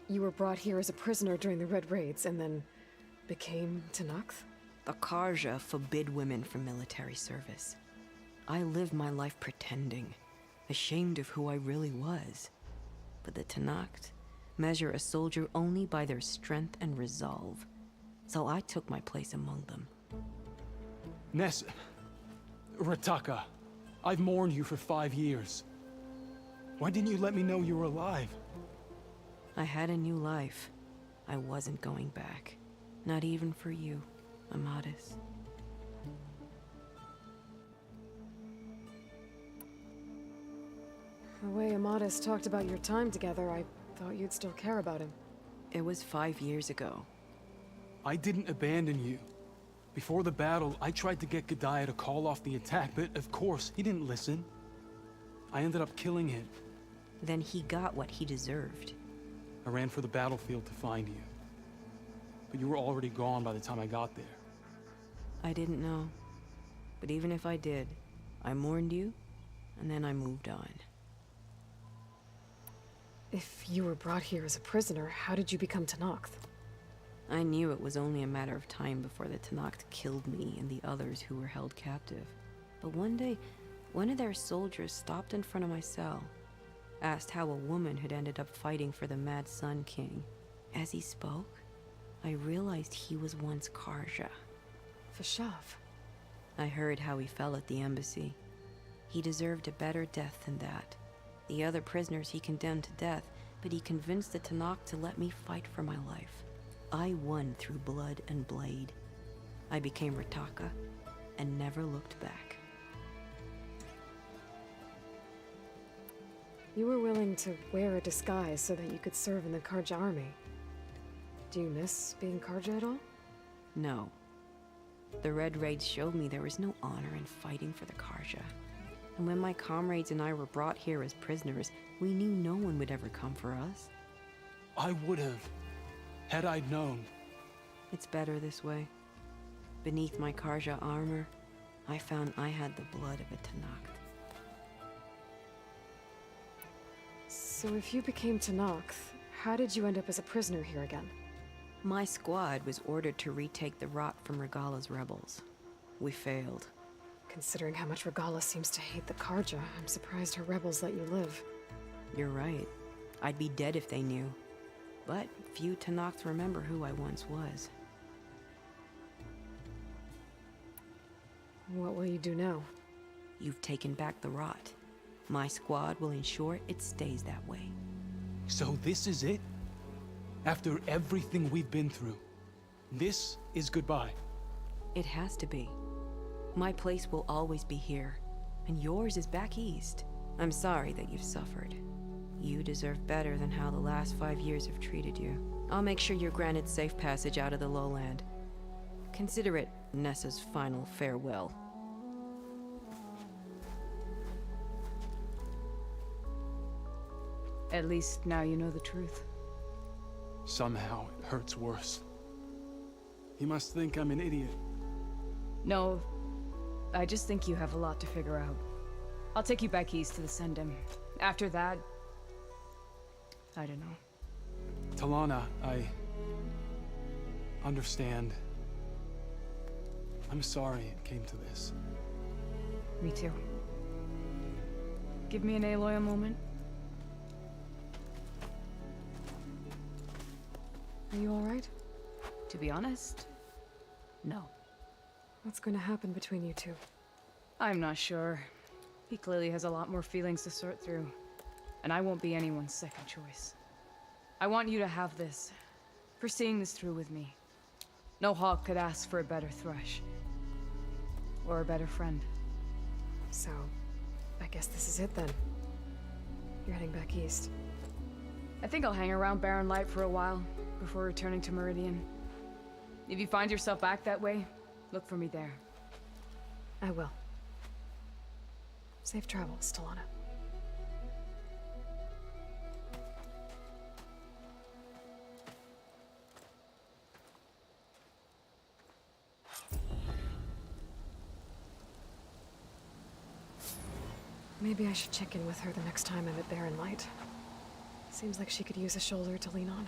You were brought here as a prisoner during the Red Raids and then became Tenakth? The Karja forbid women from military service. I lived my life pretending, ashamed of who I really was. But the Tenakth measure a soldier only by their strength and resolve. So I took my place among them. Nessa... Rataka, I've mourned you for 5 years. Why didn't you let me know you were alive? I had a new life. I wasn't going back. Not even for you, Amadis. The way Amadis talked about your time together, I thought you'd still care about him. It was 5 years ago. I didn't abandon you. Before the battle, I tried to get G'daiah to call off the attack, but of course, he didn't listen. I ended up killing him. Then he got what he deserved. I ran for the battlefield to find you. But you were already gone by the time I got there. I didn't know. But even if I did, I mourned you, and then I moved on. If you were brought here as a prisoner, how did you become Tenakth? I knew it was only a matter of time before the Tenakth killed me and the others who were held captive. But one day, one of their soldiers stopped in front of my cell, asked how a woman had ended up fighting for the Mad Sun King. As he spoke, I realized he was once Karja. Fashav. I heard how he fell at the embassy. He deserved a better death than that. The other prisoners he condemned to death, but he convinced the Tenakth to let me fight for my life. I won through blood and blade. I became Rataka and never looked back. You were willing to wear a disguise so that you could serve in the Karja army. Do you miss being Karja at all? No. The Red Raids showed me there was no honor in fighting for the Karja. And when my comrades and I were brought here as prisoners, we knew no one would ever come for us. I would have, had I known. It's better this way. Beneath my Karja armor, I found I had the blood of a Tenakth. So if you became Tenakth, how did you end up as a prisoner here again? My squad was ordered to retake the Rot from Regala's rebels. We failed. Considering how much Regala seems to hate the Karja, I'm surprised her rebels let you live. You're right. I'd be dead if they knew. But few Tenakth remember who I once was. What will you do now? You've taken back the Rot. My squad will ensure it stays that way. So this is it? After everything we've been through, this is goodbye? It has to be. My place will always be here, and yours is back east. I'm sorry that you've suffered. You deserve better than how the last 5 years have treated you. I'll make sure you're granted safe passage out of the lowland. Consider it Nessa's final farewell. At least now you know the truth. Somehow it hurts worse. He must think I'm an idiot. No, I just think you have a lot to figure out. I'll take you back east to the Sendem. After that, I don't know. Talana, I understand. I'm sorry it came to this. Me too. Give me an Aloy a moment. Are you all right? To be honest, no. What's going to happen between you two? I'm not sure. He clearly has a lot more feelings to sort through. And I won't be anyone's second choice. I want you to have this, for seeing this through with me. No hawk could ask for a better thrush. Or a better friend. So, I guess this is it then. You're heading back east. I think I'll hang around Barren Light for a while, before returning to Meridian. If you find yourself back that way, look for me there. I will. Safe travels, Talana. Maybe I should check in with her the next time I'm at Barren Light. Seems like she could use a shoulder to lean on.